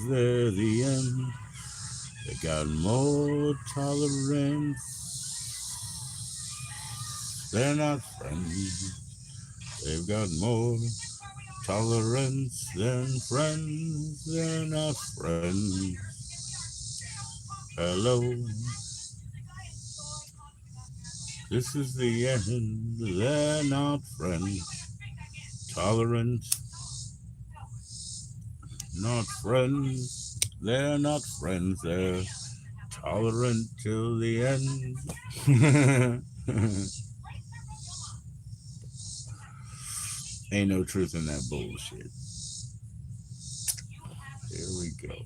they're the end. They got more tolerance. They're not friends. They've got more tolerance than friends. They're not friends. Hello. This is the end. They're not friends. Tolerance. Not friends. They're not friends. They're tolerant till the end. Ain't no truth in that bullshit. Here we go.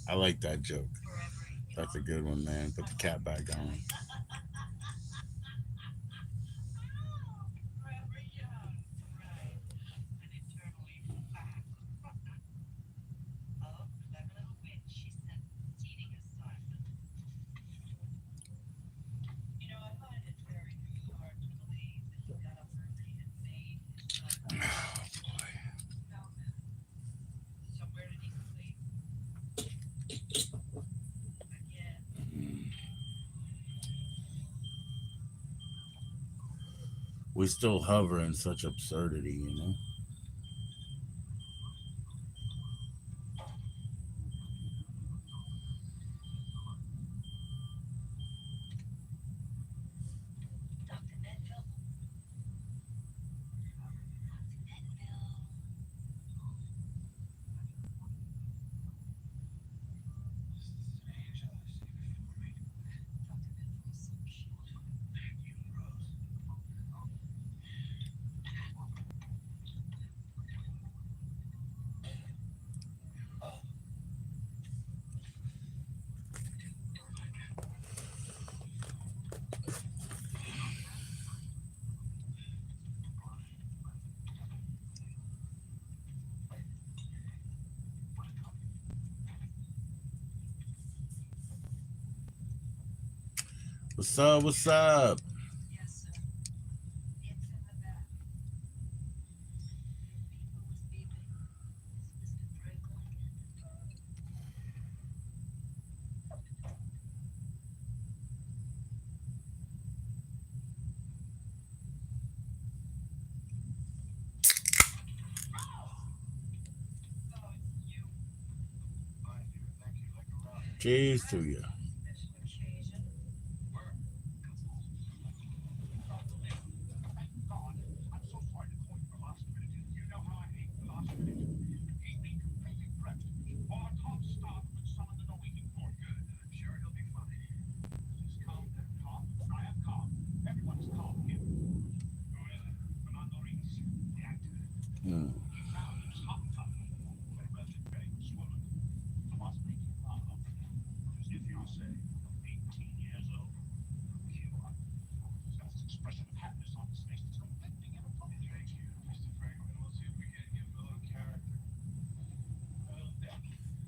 I like that joke. That's a good one, man. Put the cat back on. We still hover in such absurdity. What's up? What's up? Cheers to you. Mm.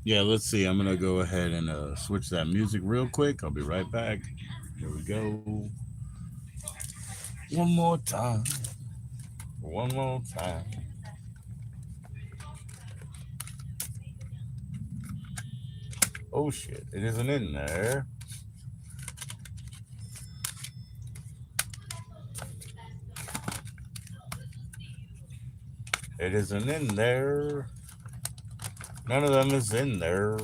Yeah, let's see. I'm gonna go ahead and switch that music real quick. I'll be right back. Here we go. One more time. One more time. Oh shit! It isn't in there. It isn't in there. None of them is in there.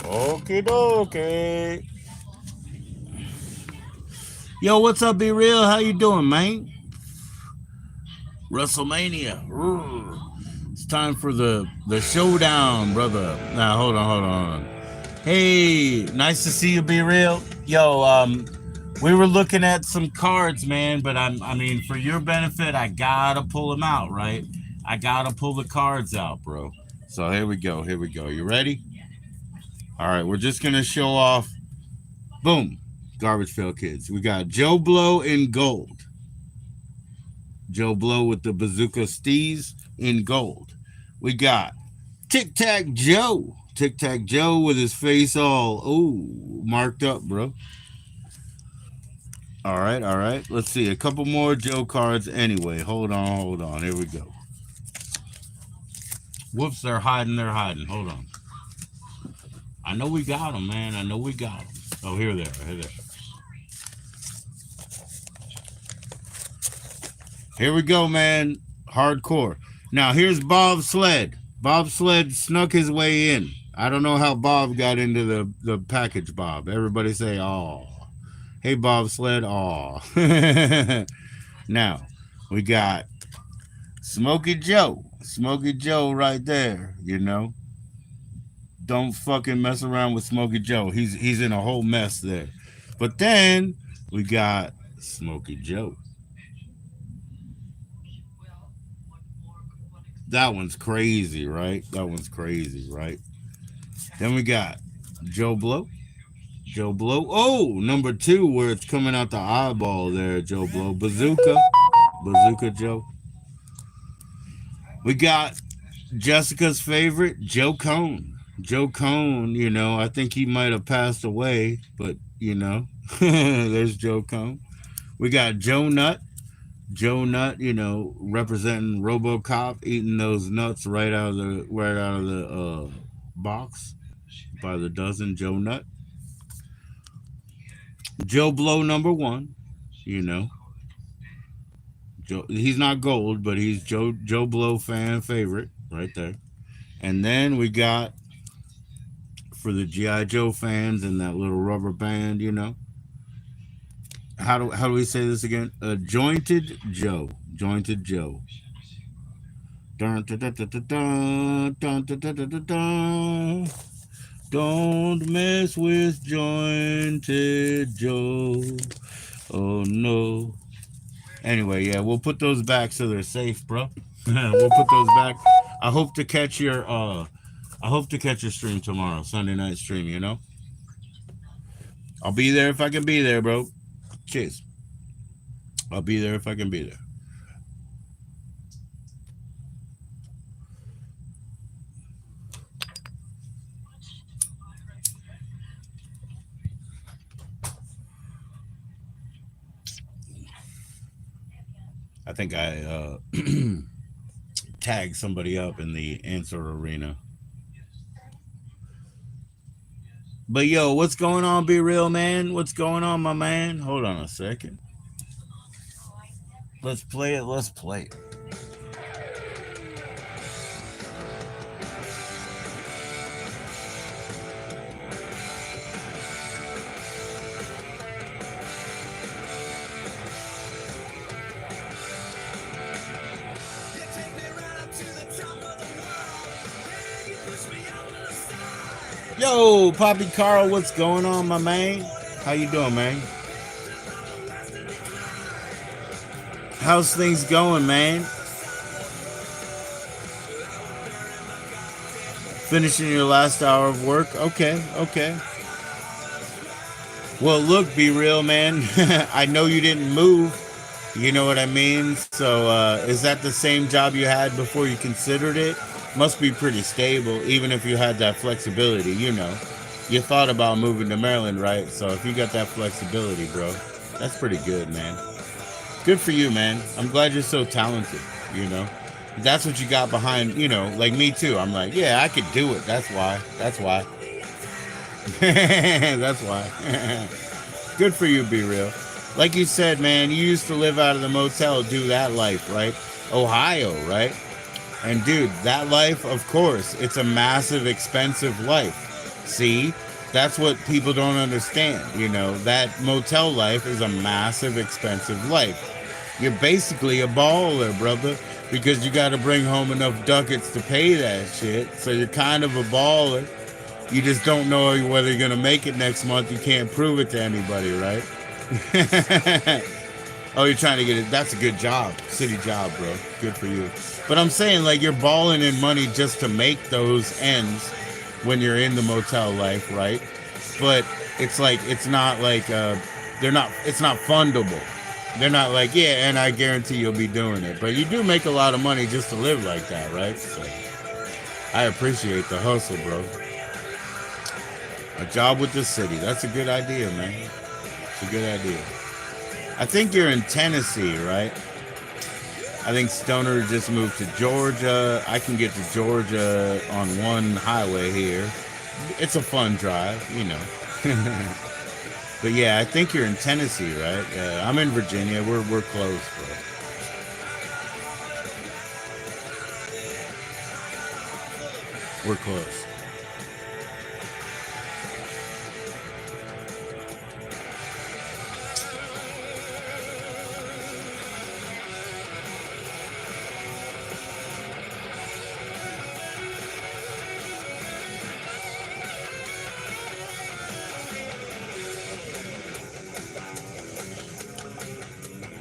Okie dokie. Yo, what's up, Be Real? How you doing, man? WrestleMania. It's time for the showdown, brother. Now, hold on. Hey, nice to see you, Be Real. Yo, we were looking at some cards, man, but I mean, for your benefit, I gotta pull them out, right? I gotta pull the cards out, bro. So here we go. Here we go. You ready? All right, we're just gonna show off. Boom, Garbage Pail Kids. We got Joe Blow in gold. Joe Blow with the Bazooka Steez in gold. We got Tic Tac Joe. Tic Tac Joe with his face all marked up, bro. All right, all right. Let's see a couple more Joe cards. Anyway, hold on. Here we go. Whoops, they're hiding. Hold on. I know we got them, man. I know we got them. Oh, here they are. Here we go, man. Hardcore. Now, here's Bob Sled. Bob Sled snuck his way in. I don't know how Bob got into the package, Bob. Everybody say, "Aw." Hey, Bob Sled, aw. Now, we got Smokey Joe. Smokey Joe right there, you know. Don't fucking mess around with Smokey Joe. He's in a whole mess there. But then we got Smokey Joe. That one's crazy, right? Then we got Joe Blow. Joe Blow. Oh, number 2, where it's coming out the eyeball there, Joe Blow. Bazooka Joe. We got Jessica's favorite, Joe Cone. Joe Cone, you know, I think he might have passed away, but, you know, there's Joe Cone. We got Joe Nut. Joe Nut, you know, representing RoboCop, eating those nuts right out of the box by the dozen. Joe Nut. Joe Blow number 1, you know. Joe, he's not gold, but he's Joe Blow fan favorite right there. And then we got for the GI Joe fans and that little rubber band, you know. How do we say this again? Jointed Joe. Jointed Joe. Dun, dun, dun, dun, dun, dun, dun, dun, dun, dun, dun. Don't mess with Jointed Joe. Oh no. Anyway, yeah, we'll put those back so they're safe, bro. We'll put those back. I hope to catch your stream tomorrow, Sunday night stream, you know? I'll be there if I can be there, bro. Cheers. I'll be there if I can be there. I think I tagged somebody up in the answer arena. But yo, what's going on, Be Real, man? What's going on, my man? Hold on a second. Let's play it. Yo, Poppy Carl, what's going on, my man? How you doing, man? How's things going, man? Finishing your last hour of work. Okay, okay. Well, look, be real, man. I know you didn't move. You know what I mean? So, is that the same job you had before you considered it? Must be pretty stable, even if you had that flexibility, you know. You thought about moving to Maryland, right? So, if you got that flexibility, bro, that's pretty good, man. Good for you, man. I'm glad you're so talented, you know. That's what you got behind, you know, like me too. I'm like, yeah, I could do it. That's why. That's why. That's why. Good for you, be real. Like you said, man, you used to live out of the motel, do that life, right? Ohio, right? And dude, that life, of course, it's a massive, expensive life. See, that's what people don't understand. You know, that motel life is a massive, expensive life. You're basically a baller, brother, because you got to bring home enough ducats to pay that shit. So you're kind of a baller. You just don't know whether you're gonna make it next month. You can't prove it to anybody, right? Oh, you're trying to get it. That's a good job, city job, bro. Good for you. But I'm saying, like, you're balling in money just to make those ends when you're in the motel life, right? But it's like it's not like they're not. It's not fundable. They're not like, yeah, and I guarantee you'll be doing it. But you do make a lot of money just to live like that, right? So I appreciate the hustle, bro. A job with the city. That's a good idea, man. It's a good idea. I think you're in Tennessee, right? I think Stoner just moved to Georgia. I can get to Georgia on one highway here. It's a fun drive, you know. But yeah, I think you're in Tennessee, right? I'm in Virginia. We're close, bro. We're close.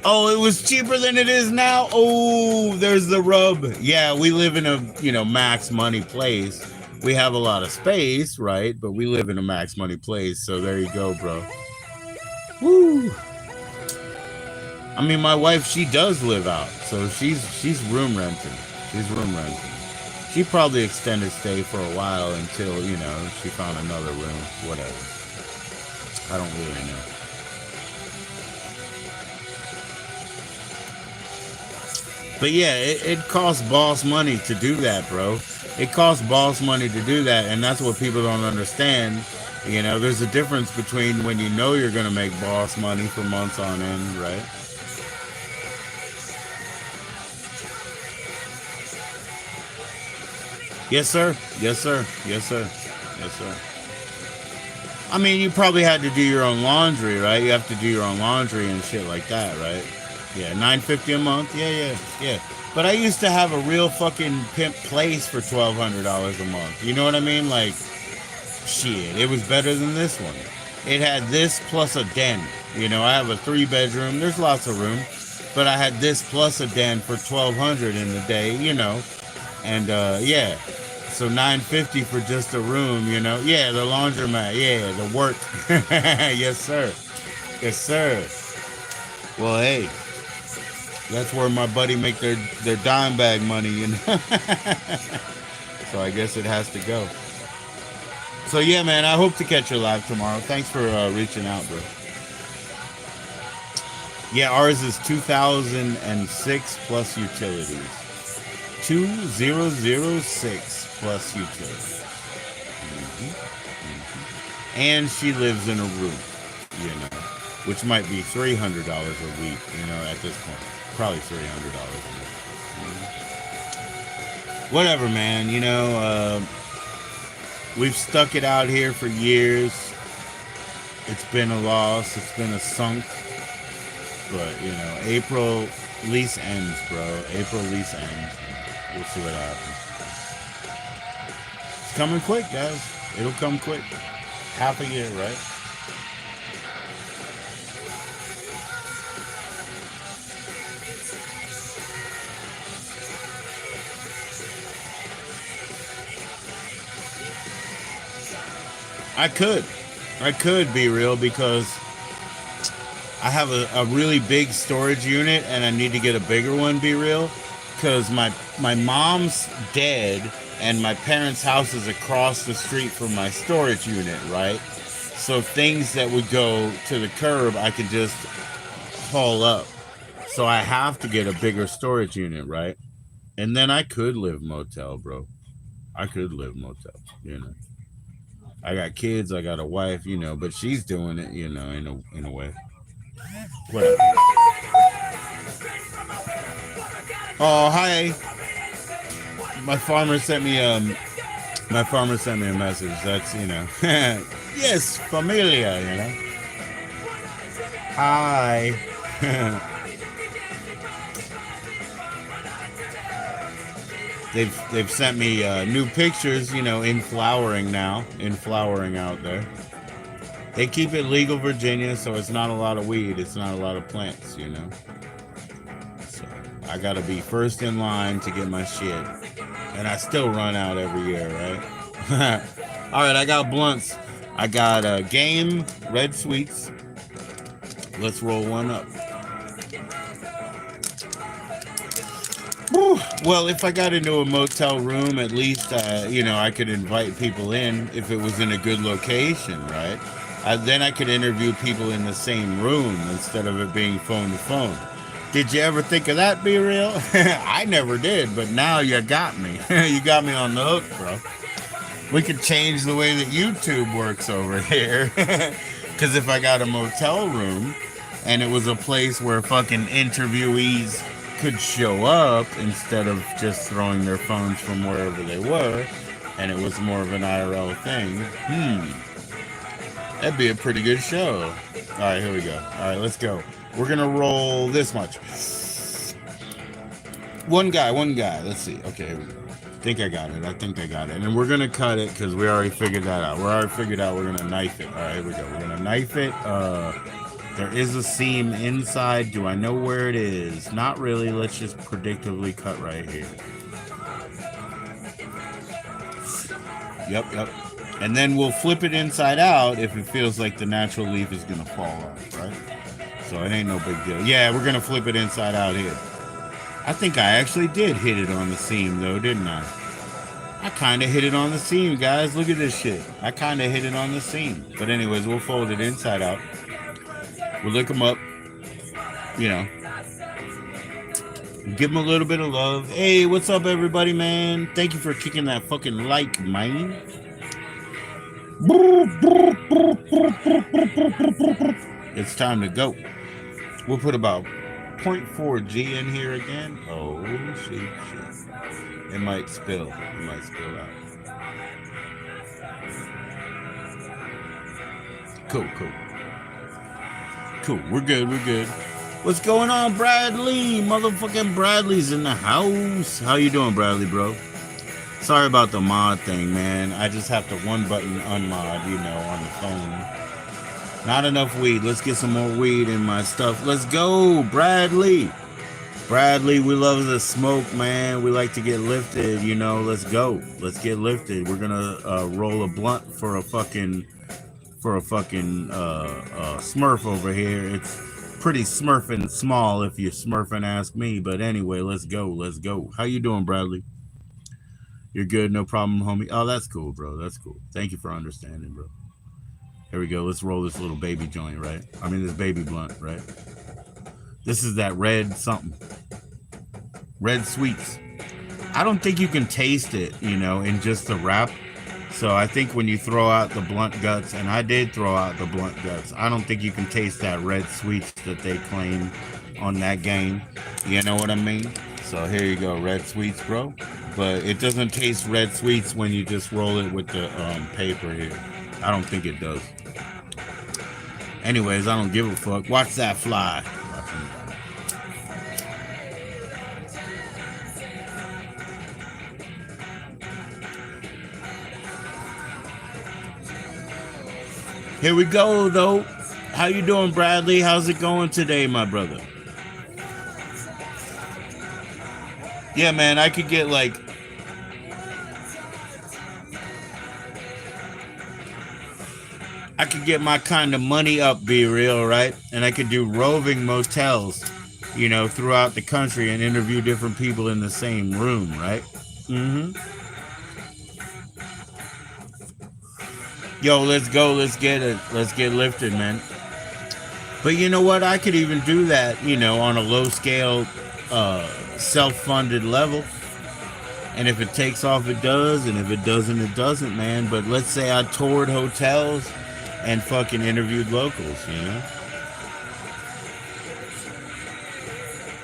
Oh, it was cheaper than it is now. Oh, there's the rub. Yeah, we live in a, you know, max money place. We have a lot of space, right? But we live in a max money place. So there you go, bro. Woo. I mean, my wife, she does live out. So she's room renting. She's room renting. She probably extended stay for a while until, you know, she found another room, whatever. I don't really know. But yeah, it costs boss money to do that, bro. It costs boss money to do that, and that's what people don't understand. You know, there's a difference between when you know you're gonna make boss money for months on end, right? Yes, sir. Yes, sir. Yes, sir. Yes, sir. I mean, you probably had to do your own laundry, right? You have to do your own laundry and shit like that, right? Yeah, $950 a month. Yeah, yeah, yeah. But I used to have a real fucking pimp place for $1,200 a month. You know what I mean? Like, shit, it was better than this one. It had this plus a den. You know, I have a 3 bedroom. There's lots of room, but I had this plus a den for 1,200 in the day. You know, and yeah, so 950 for just a room. You know, yeah, the laundromat. Yeah, the work. Yes, sir. Yes, sir. Well, hey. That's where my buddy make their dime bag money, you know. So I guess it has to go. So yeah, man, I hope to catch you live tomorrow. Thanks for reaching out, bro. Yeah, ours is 2006 plus utilities. 2006 plus utilities. And she lives in a room, you know, which might be $300 a week, you know, at this point. Probably $300 a week. Whatever, man, you know, we've stuck it out here for years. It's been a loss, it's been a sunk. But, you know, April lease ends, bro. April lease ends. We'll see what happens. It's coming quick, guys. It'll come quick. Half a year, right? I could. I could be real because I have a really big storage unit and I need to get a bigger one, be real. Because my mom's dead and my parents' house is across the street from my storage unit, right? So things that would go to the curb, I could just haul up. So I have to get a bigger storage unit, right? And then I could live motel, bro. I could live motel, you know. I got kids, I got a wife, you know, but she's doing it, you know, in a way. Whatever. Oh, hi. My farmer sent me a message. That's, you know. Yes, familia, you know. Hi. They've sent me new pictures, you know, in flowering out there. They keep it legal, Virginia, so it's not a lot of weed. It's not a lot of plants, you know. So I gotta be first in line to get my shit, and I still run out every year, right? All right, I got blunts. I got Game Red Sweets. Let's roll one up. Whew. Well, if I got into a motel room, at least, you know, I could invite people in if it was in a good location, right? Then I could interview people in the same room instead of it being phone to phone. Did you ever think of that, be real? I never did, but now you got me. You got me on the hook, bro. We could change the way that YouTube works over here. Because if I got a motel room and it was a place where fucking interviewees could show up instead of just throwing their phones from wherever they were, and it was more of an IRL thing, that'd be a pretty good show. All right, here we go. All right, let's go. We're gonna roll this much. One guy. Let's see. Okay, here we go. I think I got it. And we're gonna cut it because we already figured that out. We're gonna knife it. All right, here we go. We're gonna knife it. There is a seam inside. Do I know where it is? Not really. Let's just predictably cut right here. Yep. And then we'll flip it inside out if it feels like the natural leaf is going to fall off, right? So it ain't no big deal. Yeah, we're going to flip it inside out here. I think I actually did hit it on the seam, though, didn't I? I kind of hit it on the seam, guys. Look at this shit. I kind of hit it on the seam. But anyways, we'll fold it inside out. We'll lick them up, you know. Give them a little bit of love. Hey, what's up, everybody, man? Thank you for kicking that fucking like, man. It's time to go. We'll put about 0.4 G in here again. Oh, shit. It might spill. Out. Cool. We're good. What's going on, Bradley? Motherfucking Bradley's in the house. How you doing, Bradley, bro? Sorry about the mod thing, man. I just have to one button unmod, you know, on the phone. Not enough weed. Let's get some more weed in my stuff. Let's go, Bradley. Bradley, we love the smoke, man. We like to get lifted, you know. Let's go. Let's get lifted. We're gonna roll a blunt for a fucking Smurf over here. It's pretty smurfing small if you smurfing ask me. But anyway, let's go. How you doing, Bradley? You're good, no problem, homie. Oh, that's cool, bro. That's cool. Thank you for understanding, bro. Here we go. Let's roll this little baby joint, right? I mean, this baby blunt, right? This is that red something. Red Sweets. I don't think you can taste it, you know, in just the wrap. So I think when you throw out the blunt guts, and I did throw out the blunt guts, I don't think you can taste that Red Sweets that they claim on that game. You know what I mean? So here you go, Red Sweets, bro. But it doesn't taste Red Sweets when you just roll it with the paper here. I don't think it does. Anyways, I don't give a fuck. Watch that fly. Here we go, though. How you doing, Bradley? How's it going today, my brother? Yeah, man, I could get like... I could get my kind of money up, be real, right? And I could do roving motels, throughout the country and interview different people in the same room, right? Mm-hmm. Yo, let's go. Let's get it. Let's get lifted, man. But you know what? I could even do that, on a low scale, self funded level. And if it takes off, it does. And if it doesn't, it doesn't, man. But let's say I toured hotels and fucking interviewed locals.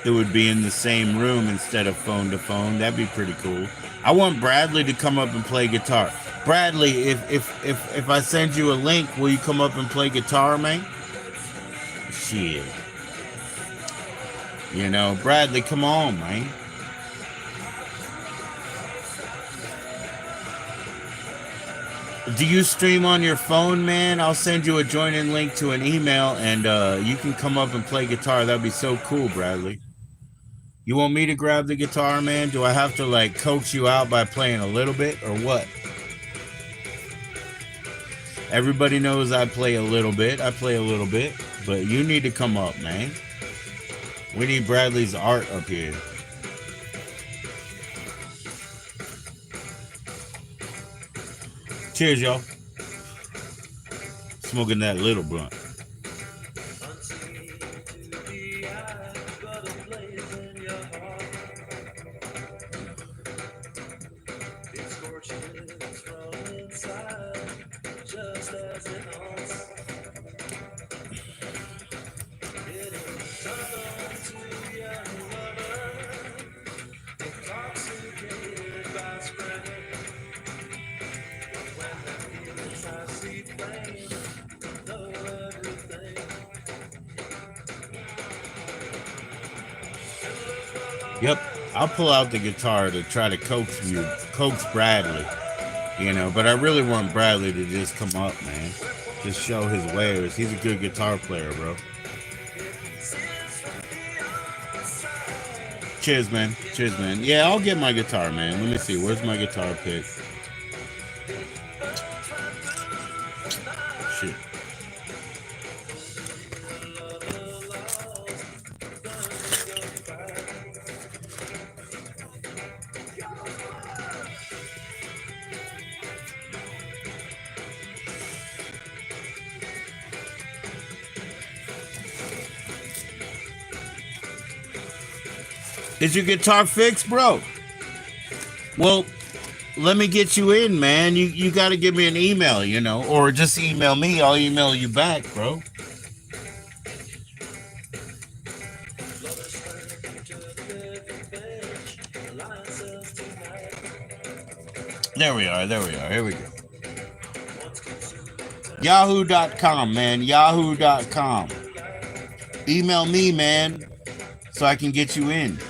It would be in the same room instead of phone to phone. That'd be pretty cool. I want Bradley to come up and play guitar. Bradley, if I send you a link, will you come up and play guitar, man? Shit. Bradley, come on, man. Do you stream on your phone, man? I'll send you a join-in link to an email, and you can come up and play guitar. That'd be so cool, Bradley. You want me to grab the guitar, man? Do I have to, like, coax you out by playing a little bit, or what? Everybody knows I play a little bit. But you need to come up, man. We need Bradley's art up here. Cheers, y'all. Smoking that little blunt. Yep, I'll pull out the guitar to try to coax Bradley, but I really want Bradley to just come up, man. Just show his wares. He's a good guitar player, bro. Cheers, man. Cheers, man. Yeah, I'll get my guitar, man. Let me see. Where's my guitar pick? Shit. Is your guitar fixed, bro? Well, let me get you in, man. You got to give me an email, or just email me. I'll email you back, bro. There we are. Here we go. Yahoo.com, man. Yahoo.com. Email me, man, so I can get you in.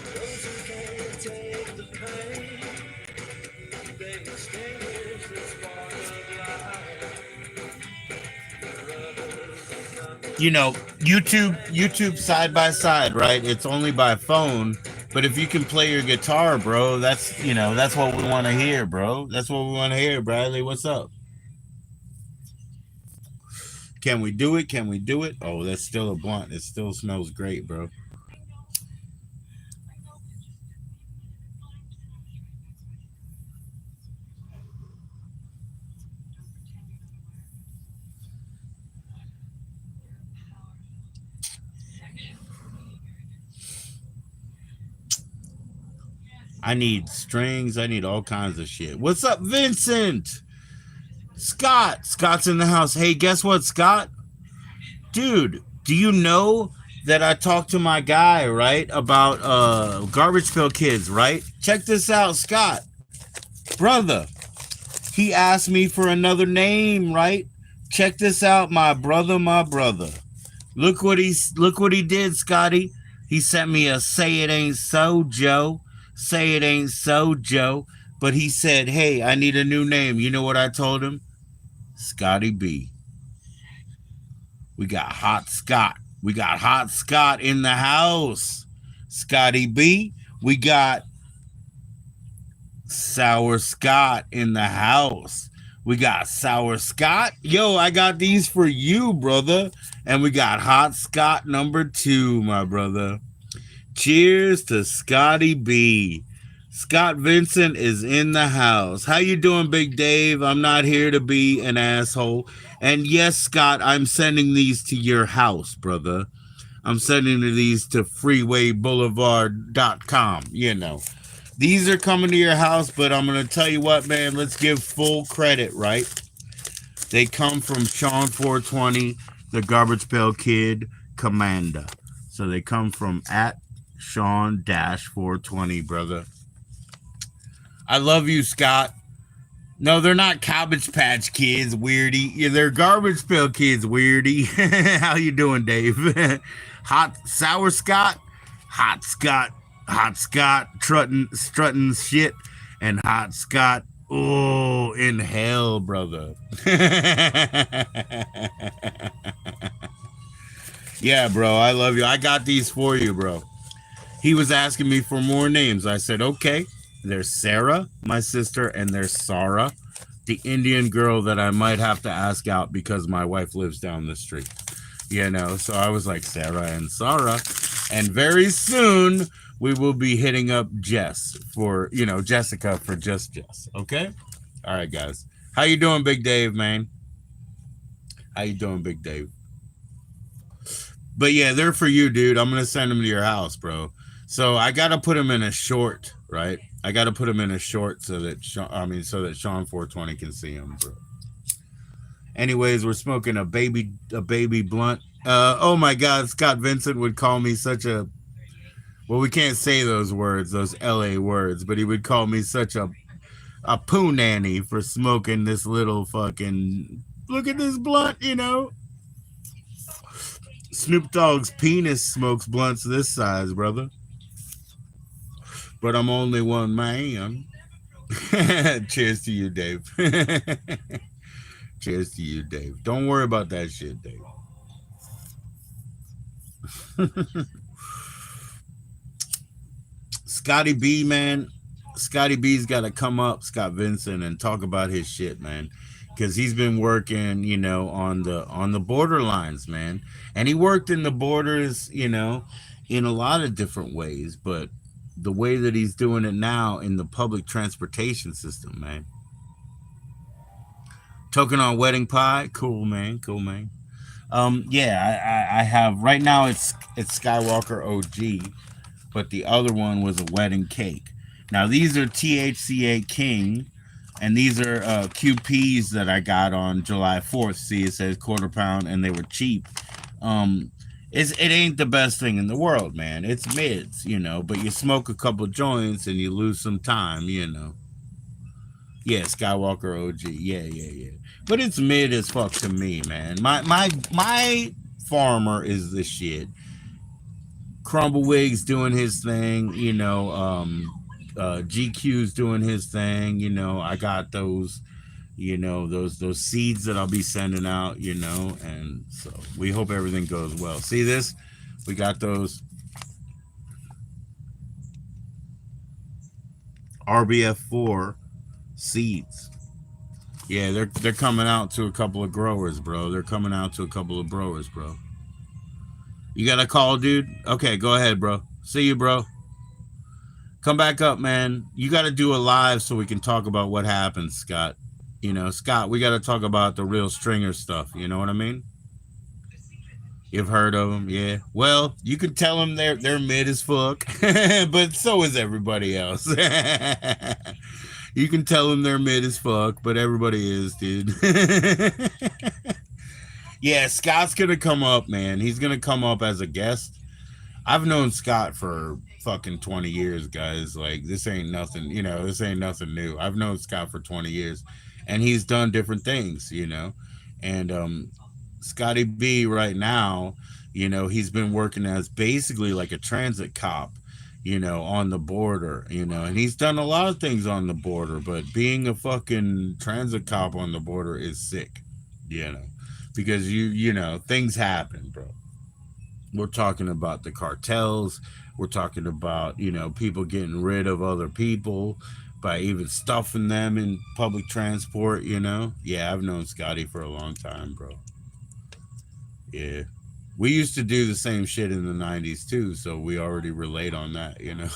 YouTube side by side, right? It's only by phone, but if you can play your guitar, bro, that's what we want to hear, bro. That's what we want to hear, Bradley. What's up? Can we do it? Can we do it? Oh, that's still a blunt. It still smells great, bro. I need strings. I need all kinds of shit. What's up, Vincent? Scott's in the house. Hey, guess what, Scott? Dude, do you know that I talked to my guy, right, about Garbage Pail Kids, right? Check this out, Scott. Brother, he asked me for another name, right? Check this out, my brother. Look what he did, Scotty. He sent me a "Say It Ain't So, Joe." Say it ain't so, Joe. But he said, "Hey, I need a new name." You know what I told him? Scotty B. We got Hot Scott. We got Hot Scott in the house. Scotty B. We got Sour Scott in the house. We got Sour Scott. Yo, I got these for you, brother. And we got Hot Scott number 2, my brother. Cheers to Scotty B. Scott Vincent is in the house. How you doing, Big Dave? I'm not here to be an asshole. And yes, Scott, I'm sending these to your house, brother. I'm sending these to freewayboulevard.com, you know. These are coming to your house, but I'm going to tell you what, man, let's give full credit, right? They come from Sean 420, the Garbage Pail Kid Commander. So they come from at Sean 420, brother. I love you, Scott. No, they're not Cabbage Patch Kids, weirdy. Yeah, they're Garbage Pail Kids, weirdy. How you doing, Dave? Hot Sour Scott, Hot Scott, strutting shit, and Hot Scott. Oh, in hell, brother. Yeah, bro, I love you. I got these for you, bro. He was asking me for more names. I said, okay. There's Sarah, my sister, and there's Sarah, the Indian girl that I might have to ask out because my wife lives down the street. You know, so I was like, Sarah and Sarah. And very soon we will be hitting up Jess for, you know, Jessica for just Jess. Okay? All right, guys. How you doing, Big Dave, man? How you doing, Big Dave? But yeah, they're for you, dude. I'm gonna send them to your house, bro. So I gotta put them in a short, right? I gotta put them in a short so that so that Sean 420 can see them, bro. Anyways, we're smoking a baby blunt. Oh my God, Scott Vincent would call me such a, well, we can't say those words, those LA words, but he would call me such a poo nanny for smoking this little fucking, look at this blunt, you know. Snoop Dogg's penis smokes blunts this size, brother. But I'm only one man. Cheers to you, Dave. Cheers to you, Dave. Don't worry about that shit, Dave. Scotty B, man. Scotty B's got to come up, Scott Vincent, and talk about his shit, man. Because he's been working, you know, on the borderlines, man. And he worked in the borders, you know, in a lot of different ways. But the way that he's doing it now in the public transportation system, man. Token on wedding pie, cool, man, cool, man. Yeah, I have right now. It's Skywalker OG, but the other one was a wedding cake. Now these are THCA King, and these are QPs that I got on July 4th. See, it says quarter pound, and they were cheap. It ain't the best thing in the world, man. It's mids, you know, but you smoke a couple joints and you lose some time, you know. Yeah, Skywalker OG. Yeah. But it's mid as fuck to me, man. My farmer is the shit. Crumblewigg's doing his thing, you know. GQ's doing his thing, you know. I got those, you know, those seeds that I'll be sending out, you know, and so we hope everything goes well. See this? We got those RBF4 seeds. Yeah, they're coming out to a couple of growers, bro. They're coming out to a couple of growers, bro. You got a call, dude? Okay, go ahead, bro. See you, bro. Come back up, man. You got to do a live so we can talk about what happened, Scott. You know, Scott, we got to talk about the real stringer stuff. You know what I mean? You've heard of them, yeah. Well, you can tell them they're mid as fuck, but so is everybody else. You can tell them they're mid as fuck, but everybody is, dude. Yeah, Scott's gonna come up, man. He's gonna come up as a guest. I've known Scott for fucking 20 years, guys. Like, this ain't nothing, you know, this ain't nothing new. I've known Scott for 20 years, and he's done different things, you know. And Scotty B right now, you know, he's been working as basically like a transit cop, you know, on the border, you know, and he's done a lot of things on the border, but being a fucking transit cop on the border is sick, you know, because you know, things happen, bro. We're talking about the cartels. We're talking about, you know, people getting rid of other people. by even stuffing them in public transport, you know? Yeah, I've known Scotty for a long time, bro. Yeah. We used to do the same shit in the 90s too, so we already relate on that, you know?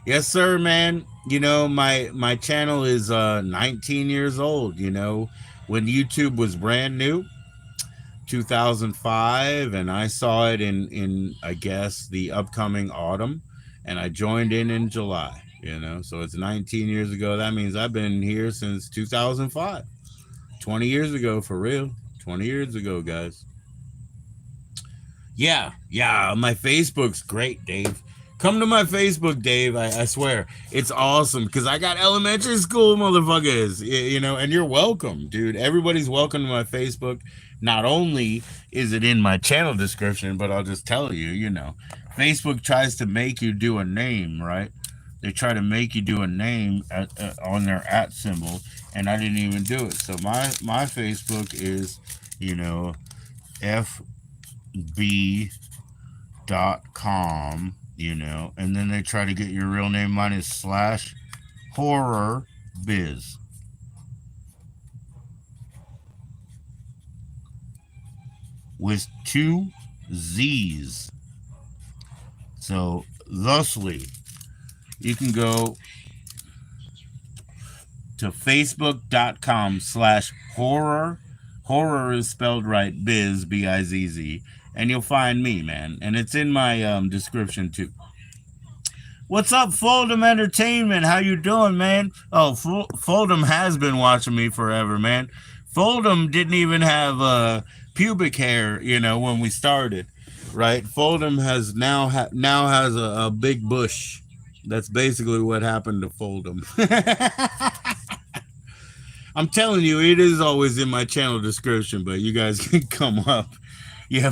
Yes, sir, man. You know, my channel is 19 years old, you know. When YouTube was brand new, 2005, and I saw it in I guess the upcoming autumn, and I joined in July, you know. So it's 19 years ago. That means I've been here since 2005. 20 years ago for real. 20 years ago, guys. Yeah, yeah. My Facebook's great, Dave. Come to my Facebook, Dave. I swear it's awesome because I got elementary school motherfuckers, you know, and you're welcome, dude. Everybody's welcome to my Facebook. Not only is it in my channel description, but I'll just tell you, you know, Facebook tries to make you do a name, right? They try to make you do a name on their at symbol, and I didn't even do it. So my Facebook is, you know, fb.com, you know, and then they try to get your real name. Mine is slash horror biz with two Z's. So, thusly, you can go to facebook.com slash horror. Horror is spelled right, biz, B-I-Z-Z, and you'll find me, man. And it's in my description, too. What's up, Fold'em Entertainment? How you doing, man? Oh, Fold'em has been watching me forever, man. Fold'em didn't even have pubic hair, you know, when we started, right? Fold'em has now has a big bush. That's basically what happened to Fold'em. I'm telling you, it is always in my channel description, but you guys can come up. Yeah,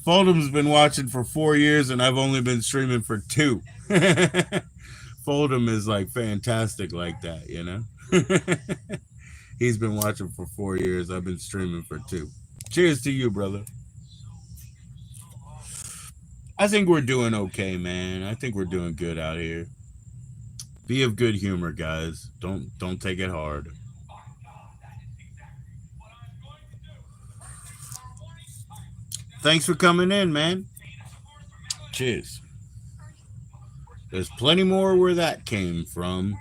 Fold'em's been watching for 4 years, and I've only been streaming for 2. Fold'em is like fantastic like that, you know. He's been watching for 4 years. I've been streaming for 2. Cheers to you, brother. I think we're doing okay, man. I think we're doing good out here. Be of good humor, guys. Don't take it hard. Thanks for coming in, man. Cheers. There's plenty more where that came from.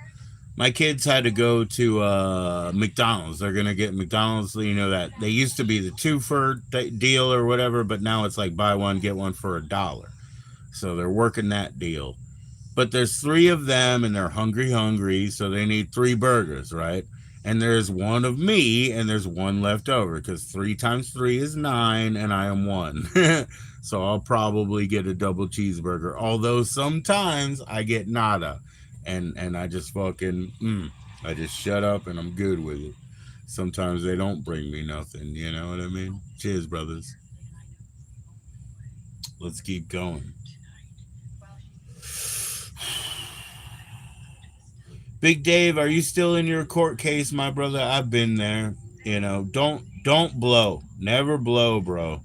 My kids had to go to McDonald's. They're gonna get McDonald's. You know that they used to be the 2 for deal or whatever, but now it's like buy one get one for $1. So they're working that deal. But there's 3 of them, and they're hungry, so they need 3 burgers, right? And there's one of me, and there's one left over because 3 times 3 is 9, and I am 1. So I'll probably get a double cheeseburger. Although sometimes I get nada, and I just fucking I just shut up and I'm good with it. Sometimes they don't bring me nothing. You know what I mean? Cheers, brothers. Let's keep going. Big Dave, are you still in your court case, my brother? I've been there. You know, don't blow. Never blow, bro.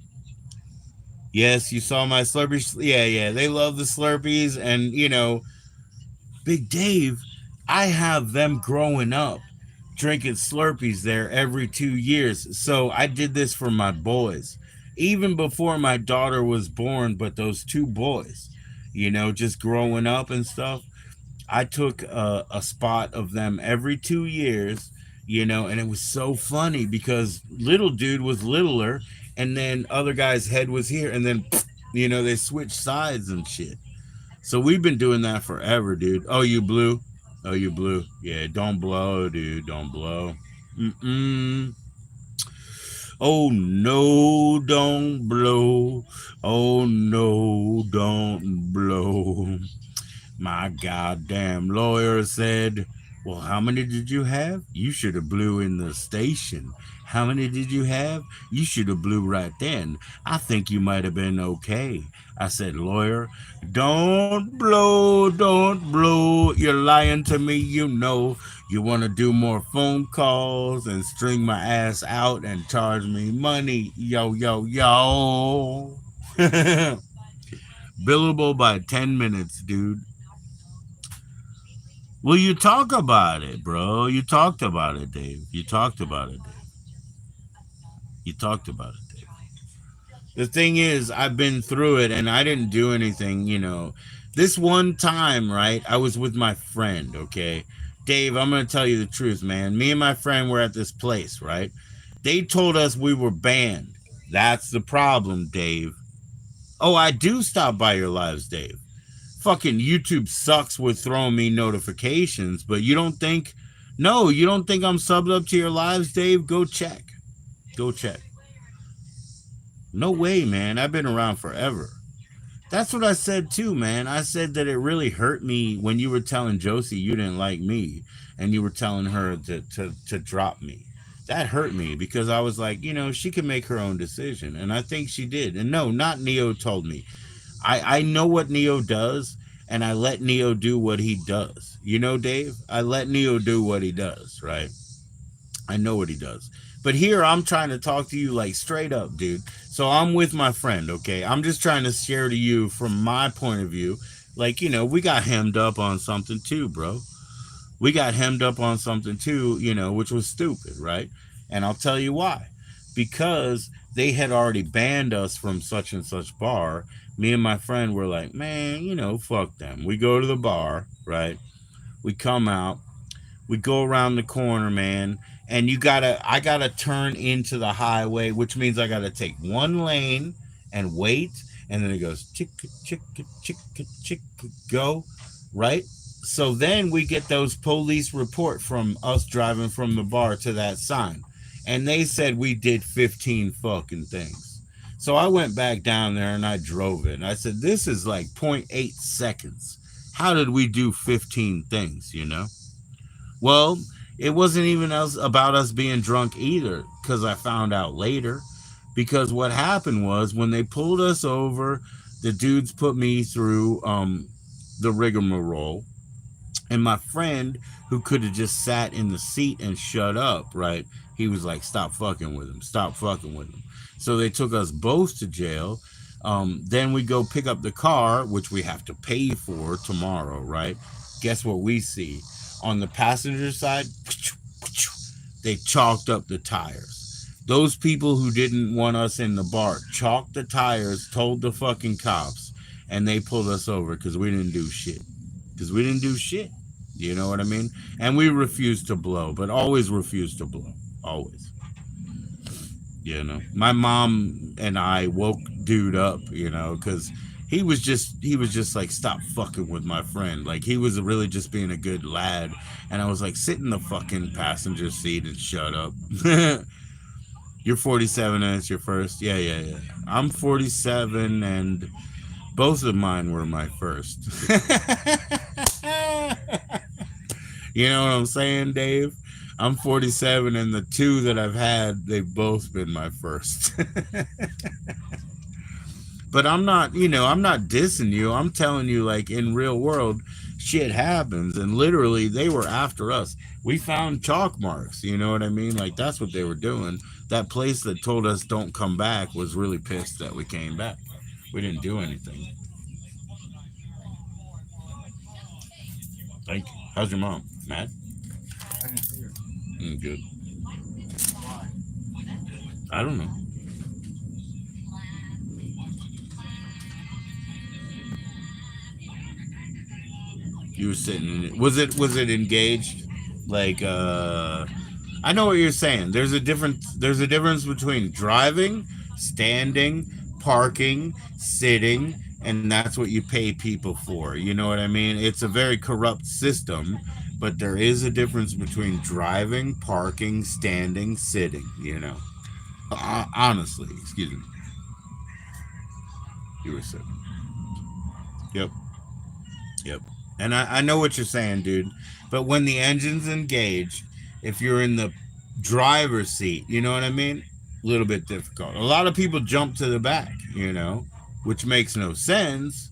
Yes, you saw my Slurpee. Yeah, yeah. They love the Slurpees. And, you know, Big Dave, I have them growing up drinking Slurpees there every 2 years. So I did this for my boys. Even before my daughter was born, but those 2 boys, you know, just growing up and stuff. I took a spot of them every 2 years, you know, and it was so funny because little dude was littler, and then other guy's head was here, and then, you know, they switched sides and shit. So we've been doing that forever, dude. Oh, you blew? Oh, you blew? Yeah, don't blow, dude. Don't blow. Mm-mm. Oh, no, don't blow. Oh, no, don't blow. My goddamn lawyer said, well, how many did you have? You should have blew in the station. How many did you have? You should have blew right then. I think you might have been okay. I said, lawyer, don't blow, don't blow. You're lying to me, you know. You want to do more phone calls and string my ass out and charge me money. Yo, yo, yo. Billable by 10 minutes, dude. Well, you talk about it, bro. You talked about it, Dave. You talked about it, Dave. You talked about it, Dave. The thing is, I've been through it and I didn't do anything, you know. This one time, right, I was with my friend, okay? Dave, I'm going to tell you the truth, man. Me and my friend were at this place, right? They told us we were banned. That's the problem, Dave. Oh, I do stop by your lives, Dave. Fucking YouTube sucks with throwing me notifications, but you don't think, no, you don't think I'm subbed up to your lives, Dave? Go check. Go check. No way, man. I've been around forever. That's what I said too, man. I said that it really hurt me when you were telling Josie you didn't like me and you were telling her to drop me. That hurt me because I was like, you know, she can make her own decision. And I think she did. And no, not Neo told me. I know what Neo does and I let Neo do what he does. You know, Dave? I let Neo do what he does, right? I know what he does. But here I'm trying to talk to you like straight up, dude. So I'm with my friend, okay? I'm just trying to share to you from my point of view. Like, you know, we got hemmed up on something too, bro. We got hemmed up on something too, you know, which was stupid, right? And I'll tell you why. Because they had already banned us from such and such bar. Me and my friend were like, man, you know, fuck them. We go to the bar, right? We come out, we go around the corner, man, and I gotta turn into the highway, which means I gotta take one lane and wait, and then it goes chicka chicka chicka chicka go, right? So then we get those police report from us driving from the bar to that sign, and they said we did 15 fucking things. So I went back down there and I drove it. And I said, this is like point 0.8 seconds. How did we do 15 things, you know? Well, it wasn't even us about us being drunk either, because I found out later. Because what happened was when they pulled us over, the dudes put me through the rigmarole, and my friend, who could have just sat in the seat and shut up, right? He was like, stop fucking with him. Stop fucking with him. So they took us both to jail. Then we go pick up the car, which we have to pay for tomorrow, right? Guess what we see? On the passenger side, they chalked up the tires. Those people who didn't want us in the bar chalked the tires, told the fucking cops, and they pulled us over because we didn't do shit. Because we didn't do shit. You know what I mean? And we refused to blow, but always refused to blow. Always. You know, my mom and I woke dude up, you know, because he was just like, stop fucking with my friend. Like, he was really just being a good lad. And I was like, sit in the fucking passenger seat and shut up. You're 47 and it's your first. Yeah, yeah, yeah. I'm 47 and both of mine were my first. You know what I'm saying, Dave? I'm 47 and the two that I've had, they've both been my first. But I'm not, you know, I'm not dissing you. I'm telling you, like, in real world, shit happens. And literally, they were after us. We found chalk marks. You know what I mean? Like, that's what they were doing. That place that told us don't come back was really pissed that we came back. We didn't do anything. Thank you. How's your mom? Mad? Good. I don't know. You were sitting in it. Was it engaged? Like I know what you're saying. There's a difference between driving, standing, parking, sitting, and that's what you pay people for. You know what I mean? It's a very corrupt system, but there is a difference between driving, parking, standing, sitting, you know. Honestly, excuse me. You were sitting. Yep. Yep. And I know what you're saying, dude. But when the engine's engaged, if you're in the driver's seat, you know what I mean? A little bit difficult. A lot of people jump to the back, you know, which makes no sense.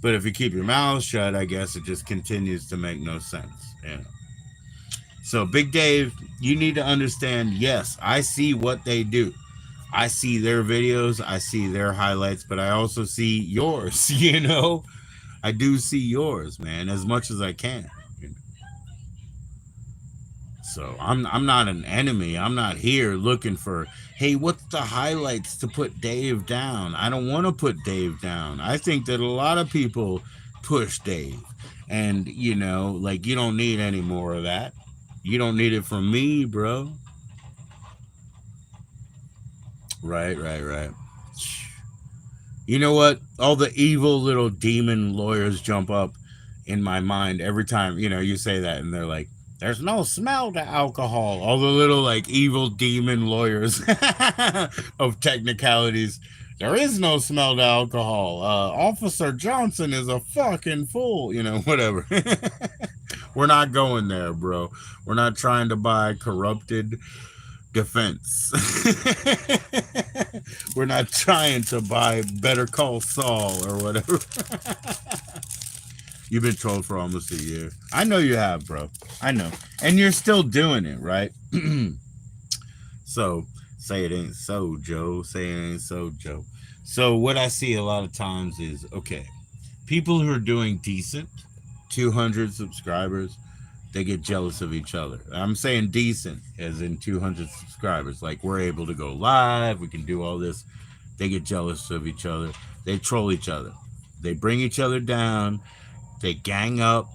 But if you keep your mouth shut, I guess it just continues to make no sense. You know? So, Big Dave, you need to understand yes, I see what they do. I see their videos, I see their highlights, but I also see yours, you know? I do see yours, man, as much as I can. So I'm not an enemy. I'm not here looking for, hey, what's the highlights to put Dave down? I don't want to put Dave down. I think that a lot of people push Dave. And like, you don't need any more of that. You don't need it from me, bro. Right. You know what? All the evil little demon lawyers jump up in my mind every time, you say that, and they're like, there's no smell to alcohol. All the little, like, evil demon lawyers of technicalities. There is no smell to alcohol. Officer Johnson is a fucking fool. Whatever. We're not going there, bro. We're not trying to buy corrupted defense. We're not trying to buy Better Call Saul or whatever. You've been trolled for almost a year. I know you have, bro. I know. And you're still doing it, right? So, say it ain't so, Joe. Say it ain't so, Joe. So, what I see a lot of times is, okay, people who are doing decent, 200 subscribers, they get jealous of each other. I'm saying decent as in 200 subscribers. Like, we're able to go live, we can do all this. They get jealous of each other. They troll each other. They bring each other down. They gang up.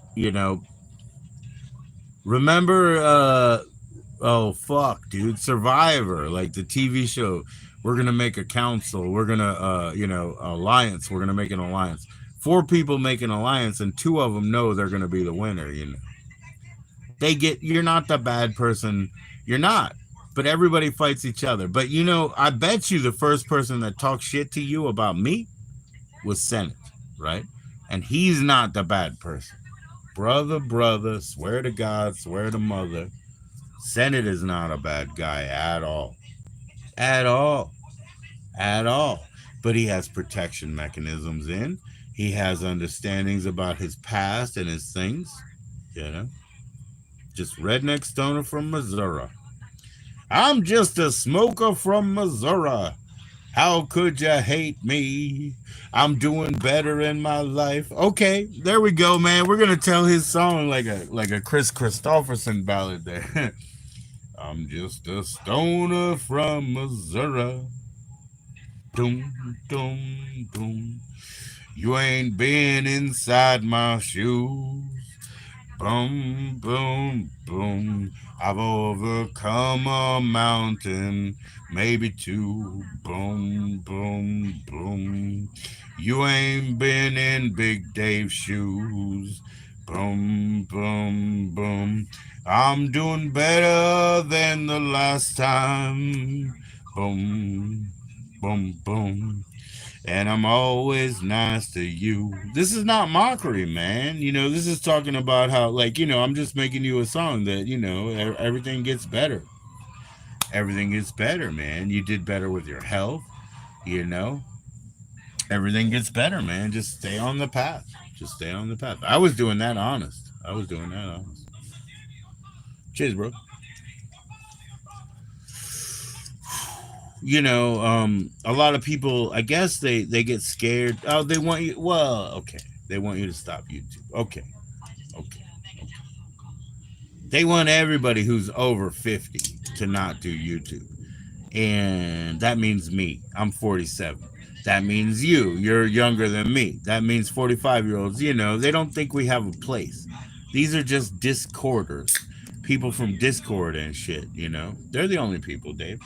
Remember, oh, fuck, dude. Survivor, like the TV show. We're going to make a council. We're going to, alliance. We're going to make an alliance. 4 people make an alliance, and 2 of them know they're going to be the winner. You're not the bad person. You're not. But everybody fights each other. But, I bet you the first person that talked shit to you about me was Senate, right? And he's not the bad person. Brother, swear to God, swear to mother. Senate is not a bad guy at all. At all. At all. But he has protection mechanisms in. He has understandings about his past and his things. Just redneck stoner from Missouri. I'm just a smoker from Missouri. How could you hate me? I'm doing better in my life. Okay, there we go, man. We're gonna tell his song like a Chris Christopherson ballad there. I'm just a stoner from Missouri. Doom, doom, doom. You ain't been inside my shoes. Boom, boom, boom. I've overcome a mountain, maybe 2. Boom, boom, boom. You ain't been in Big Dave's shoes. Boom, boom, boom. I'm doing better than the last time. Boom, boom, boom. And I'm always nice to you. This is not mockery, man. This is talking about how, like, I'm just making you a song that, everything gets better. Everything gets better, man. You did better with your health, you know. Everything gets better, man. Just stay on the path. Just stay on the path. I was doing that honest. Cheers, bro. A lot of people, I guess they get scared. Oh, they want you. Well, okay. They want you to stop YouTube. Okay. They want everybody who's over 50 to not do YouTube. And that means me. I'm 47. That means you're younger than me. That means 45-year-olds, they don't think we have a place. These are just Discorders. People from Discord and shit, They're the only people, Dave.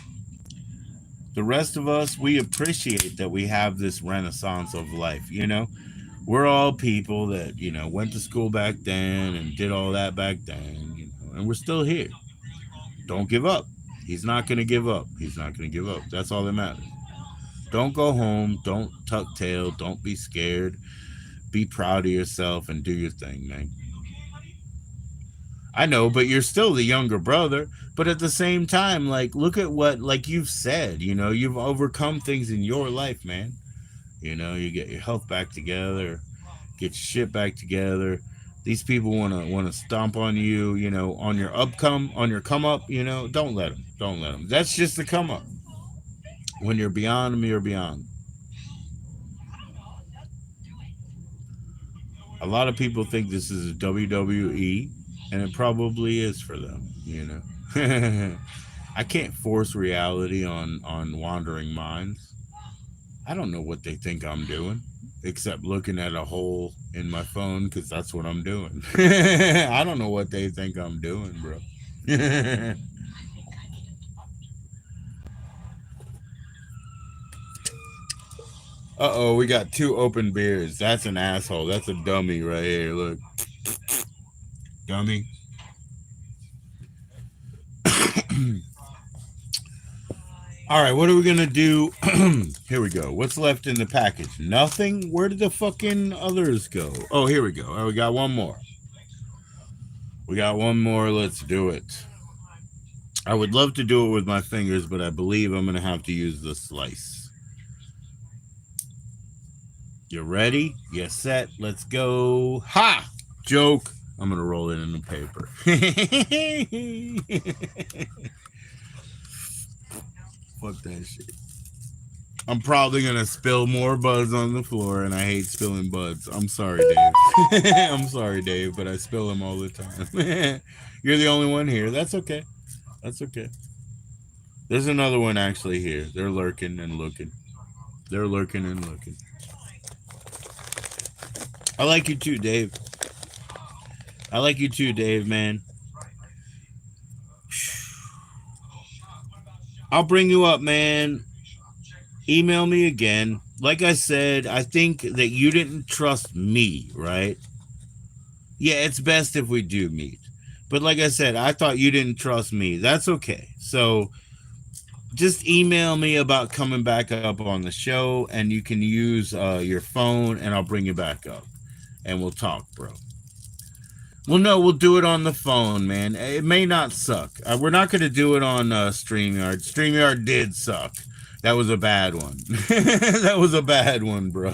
The rest of us, we appreciate that we have this renaissance of life, We're all people that, went to school back then and did all that back then, and we're still here. Don't give up. He's not going to give up. That's all that matters. Don't go home. Don't tuck tail. Don't be scared. Be proud of yourself and do your thing, man. I know, but you're still the younger brother. But at the same time, like, look at what, like you've said, you've overcome things in your life, man. You get your health back together, get your shit back together. These people want to stomp on you, on your come up, Don't let them. That's just the come up. When you're beyond them, you're beyond. A lot of people think this is a WWE. And it probably is for them, you know. I can't force reality on wandering minds. I don't know what they think I'm doing, except looking at a hole in my phone because that's what I'm doing. I don't know what they think I'm doing, bro. Uh-oh, we got 2 open beers. That's an asshole. That's a dummy right here. Look, dummy. All right, what are we gonna do? Here we go. What's left in the package? Nothing. Where did the fucking others go? Oh, here we go. Oh, we got one more. We got one more. Let's do it. I would love to do it with my fingers, but I believe I'm gonna have to use the slice. You ready? You set? Let's go. Ha! Joke. I'm gonna roll it in the paper. Fuck that shit. I'm probably gonna spill more buds on the floor, and I hate spilling buds. I'm sorry, Dave. I'm sorry, Dave, but I spill them all the time. You're the only one here. That's okay. That's okay. There's another one actually here. They're lurking and looking. They're lurking and looking. I like you too, Dave. I like you too, Dave, man. I'll bring you up, man. Email me again. Like I said, I think that you didn't trust me, right? Yeah, it's best if we do meet. But like I said, I thought you didn't trust me. That's okay. So just email me about coming back up on the show, and you can use your phone, and I'll bring you back up, and we'll talk, bro. Well, no, we'll do it on the phone, man. It may not suck. We're not going to do it on StreamYard. StreamYard did suck. That was a bad one. That was a bad one, bro.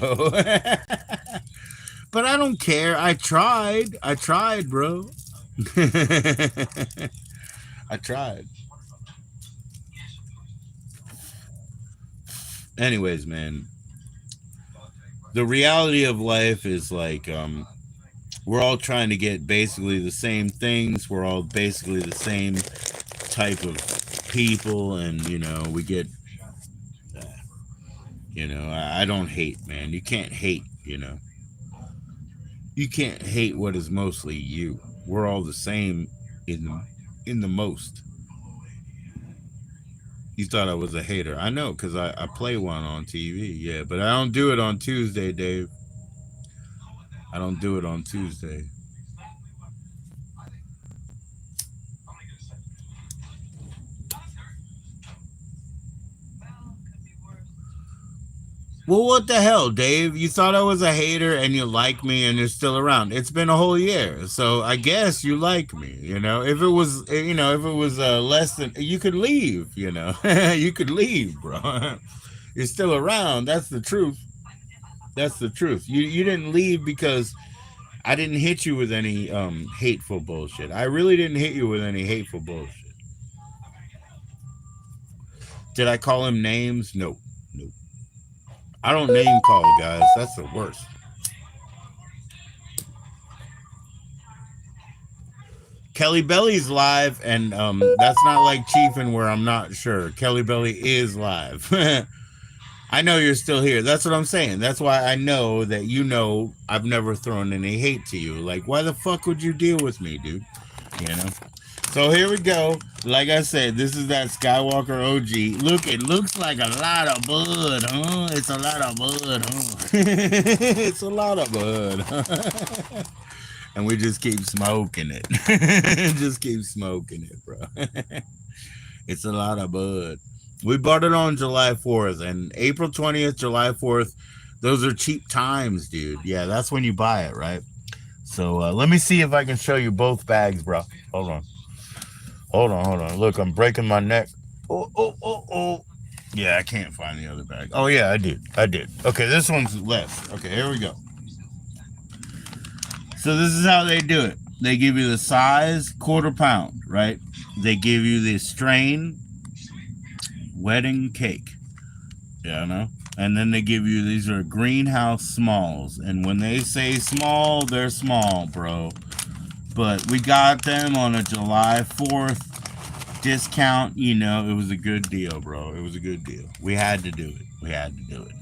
But I don't care. I tried. I tried, bro. I tried. Anyways, man. The reality of life is like we're all trying to get basically the same things. We're all basically the same type of people, and we get I don't hate, man. You can't hate, you can't hate what is mostly you. We're all the same in the most. You thought I was a hater. I know, because I play one on TV. Yeah, but I don't do it on Tuesday, Dave. I don't do it on Tuesday. Well, what the hell, Dave? You thought I was a hater and you like me and you're still around. It's been a whole year. So I guess you like me, If it was, less than, you could leave, You could leave, bro. You're still around. That's the truth. That's the truth. You didn't leave because I didn't hit you with any hateful bullshit. I really didn't hit you with any hateful bullshit. Did I call him names? Nope. Nope. I don't name call, guys. That's the worst. Kelly Belly's live, and that's not like Chiefin where I'm not sure. Kelly Belly is live. I know you're still here. That's what I'm saying. That's why I know that I've never thrown any hate to you. Like, why the fuck would you deal with me, dude? So here we go. Like I said, this is that Skywalker OG. Look, it looks like a lot of bud, huh? It's a lot of bud, huh? It's a lot of bud. And we just keep smoking it. Just keep smoking it, bro. It's a lot of bud. We bought it on July 4th, and April 20th, July 4th, those are cheap times, dude. Yeah, that's when you buy it, right? So let me see if I can show you both bags, bro. Hold on. Hold on. Look, I'm breaking my neck. Oh. Yeah, I can't find the other bag. Oh, yeah, I did. Okay, this one's less. Okay, here we go. So this is how they do it. They give you the size, 1/4 pound, right? They give you the strain, wedding cake. Yeah, I know. And then they give you, these are greenhouse smalls. And when they say small, they're small, bro. But we got them on a July 4th discount. You know, it was a good deal, bro. It was a good deal. We had to do it. We had to do it.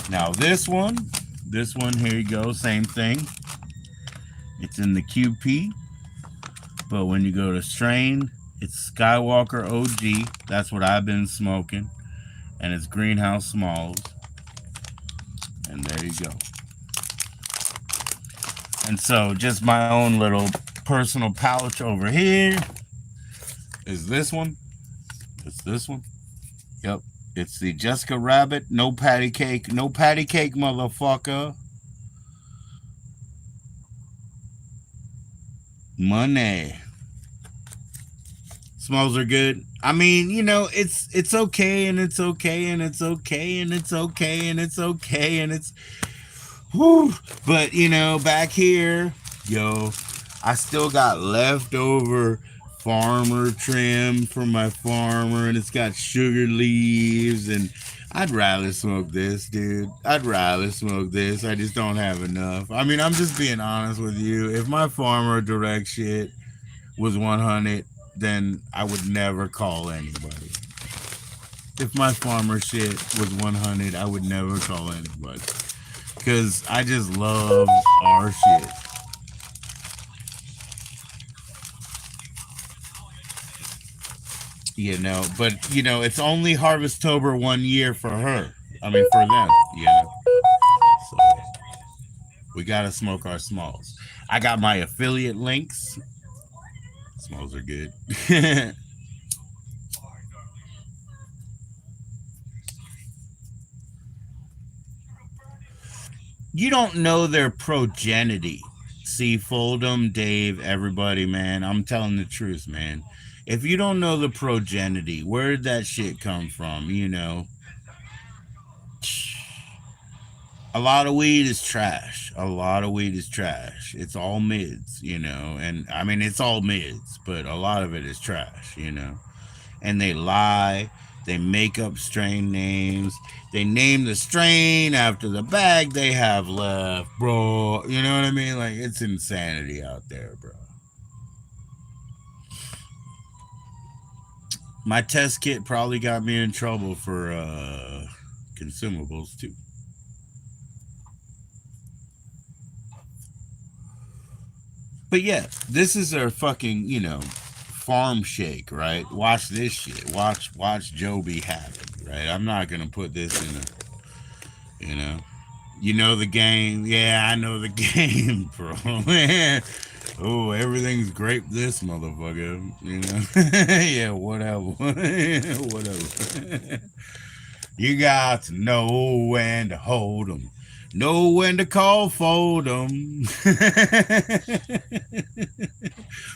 Now this one, here you go, same thing. It's in the QP, but when you go to strain, it's Skywalker OG. That's what I've been smoking, and it's Greenhouse Smalls. And there you go. And so, just my own little personal pouch over here is this one. It's this one. Yep. It's the Jessica Rabbit. No patty cake. No patty cake, motherfucker. Money. Smells are good. I mean, you know, it's okay and it's okay and it's okay and it's okay and it's okay and it's whew. But you know, back here, yo, I still got leftover farmer trim from my farmer, and it's got sugar leaves, and I'd rather smoke this, dude. I'd rather smoke this. I just don't have enough. I mean, I'm just being honest with you. If my farmer direct shit was 100, then I would never call anybody. If my farmer shit was 100, I would never call anybody. Because I just love our shit. You know, but, you know, it's only Harvestober 1 year for her. I mean, for them, you know. So we got to smoke our smalls. I got my affiliate links. Smalls are good. You don't know their progeny. See, Fold'em, Dave, everybody, man. I'm telling the truth, man. If you don't know the progeny, where did that shit come from? You know, a lot of weed is trash. A lot of weed is trash. It's all mids, you know, and I mean, it's all mids, but a lot of it is trash, you know. And they lie. They make up strain names. They name the strain after the bag they have left, bro. You know what I mean? Like, it's insanity out there, bro. My test kit probably got me in trouble for consumables too. But yeah, this is our fucking, you know, farm shake, right? Watch this shit. Watch Joe be happy, right? I'm not gonna put this in a, you know the game. Yeah, I know the game, bro. Man. Oh, everything's grape this motherfucker. You know? Yeah, whatever. Whatever. You got to know when to hold them. Know when to call for them.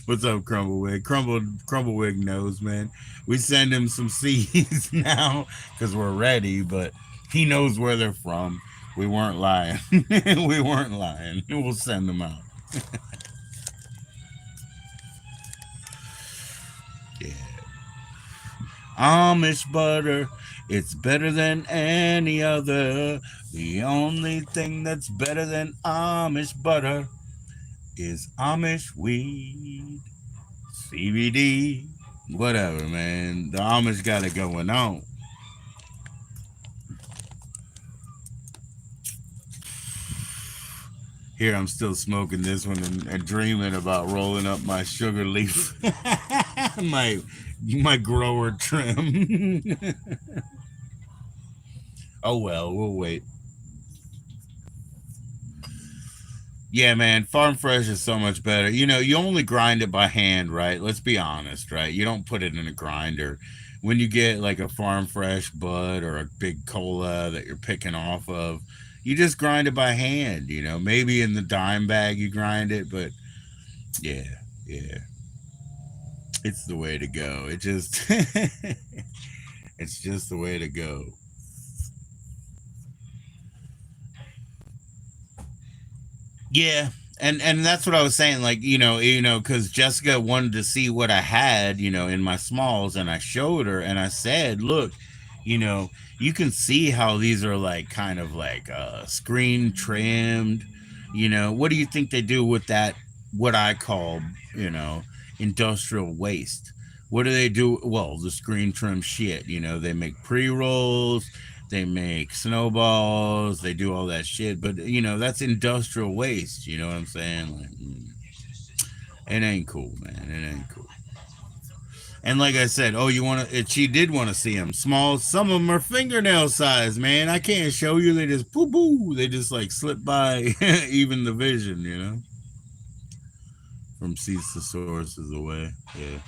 What's up, Crumblewick? Crumblewick knows, man. We send him some seeds now because we're ready, but he knows where they're from. We weren't lying. We weren't lying. We'll send them out. Yeah. Amish butter, it's better than any other. The only thing that's better than Amish butter is Amish weed. CBD. Whatever, man. The Amish got it going on. Here I'm still smoking this one and dreaming about rolling up my sugar leaf. my my grower trim. Oh well, we'll wait. Yeah, man, farm fresh is so much better. You know, you only grind it by hand, right? Let's be honest, right? You don't put it in a grinder. When you get like a farm fresh bud or a big cola that you're picking off of, you just grind it by hand, you know. Maybe in the dime bag you grind it, but yeah, yeah. It's the way to go. It just it's just the way to go. Yeah, and that's what I was saying. Like, because Jessica wanted to see what I had, in my smalls, and I showed her, and I said, "Look, you can see how these are like kind of like screen trimmed. What do you think they do with that what I call, you know, industrial waste. What do they do? Well, the screen trim shit. You know, they make pre rolls, they make snowballs, they do all that shit. But you know, that's industrial waste. You know what I'm saying? Like, it ain't cool, man. It ain't cool. And like I said, oh, you want to? She did want to see them small. Some of them are fingernail size, man. I can't show you. They just poo poo. They just like slip by, even the vision, you know, from seats to sources away. Yeah.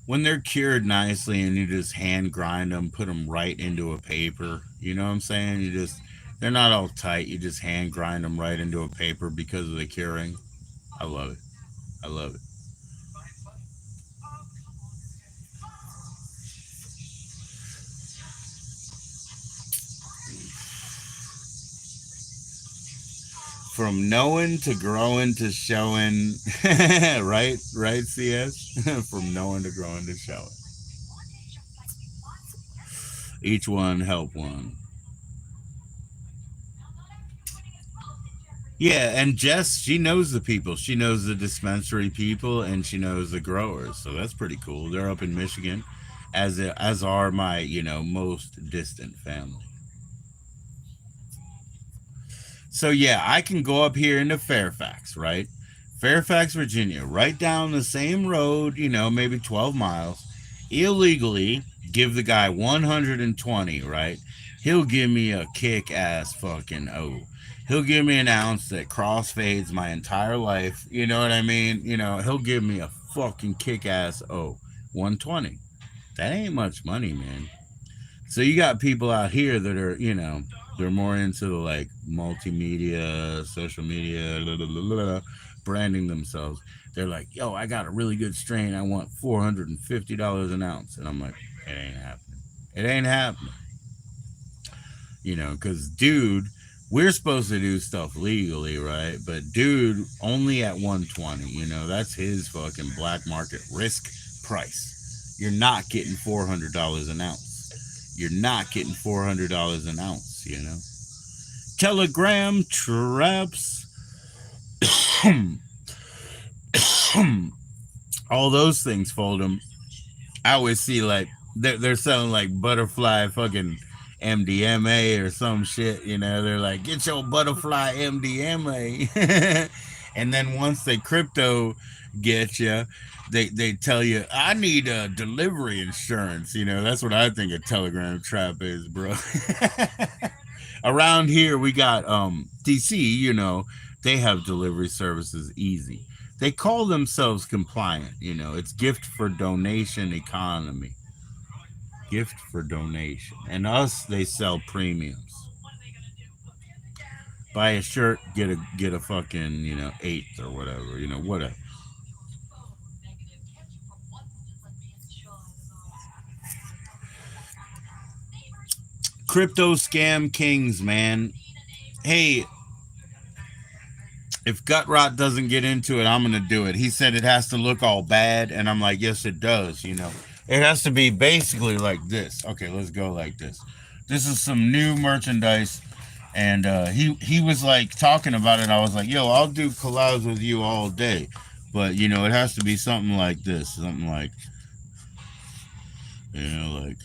When they're cured nicely and you just hand grind them, put them right into a paper. You know what I'm saying? You just they're not all tight. You just hand grind them right into a paper because of the curing. I love it. I love it. From knowing to growing to showing, right? Right, CS? From knowing to growing to showing. Each one help one. Yeah, and Jess, she knows the people. She knows the dispensary people, and she knows the growers. So that's pretty cool. They're up in Michigan, as are my most distant family. So yeah, I can go up here into Fairfax, right? Fairfax, Virginia, right down the same road, maybe 12 miles, illegally give the guy 120, right? He'll give me a kick ass fucking O. He'll give me an ounce that crossfades my entire life. You know what I mean? He'll give me a fucking kick ass O. 120. That ain't much money, man. So you got people out here that are, they're more into like multimedia, social media, blah, blah, blah, blah, branding themselves. They're like, yo, I got a really good strain. I want $450 an ounce. And I'm like, it ain't happening. It ain't happening. Because dude, we're supposed to do stuff legally, right? But dude, only at 120, that's his fucking black market risk price. You're not getting $400 an ounce. You're not getting $400 an ounce. Telegram traps, all those things fold them. I always see like they're selling like butterfly fucking MDMA or some shit. They're like, get your butterfly MDMA, and then once they crypto get you, they tell you I need a delivery insurance. That's what I think a Telegram trap is, bro. Around here we got DC. They have delivery services easy. They call themselves compliant. It's gift for donation economy. Gift for donation. And us, they sell premiums. Buy a shirt, get a fucking eighth or whatever. Whatever. Crypto scam kings, man. Hey, if Gut Rot doesn't get into it, I'm gonna do it. He said it has to look all bad, and I'm like, yes, it does. It has to be basically like this. Okay, let's go like this. This is some new merchandise, and he was like talking about it. I was like, yo, I'll do collabs with you all day, but it has to be something like this, something like like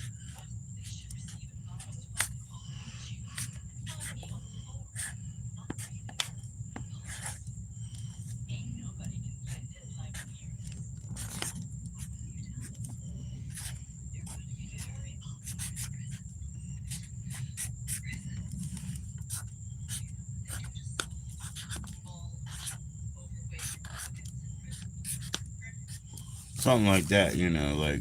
something like that. Like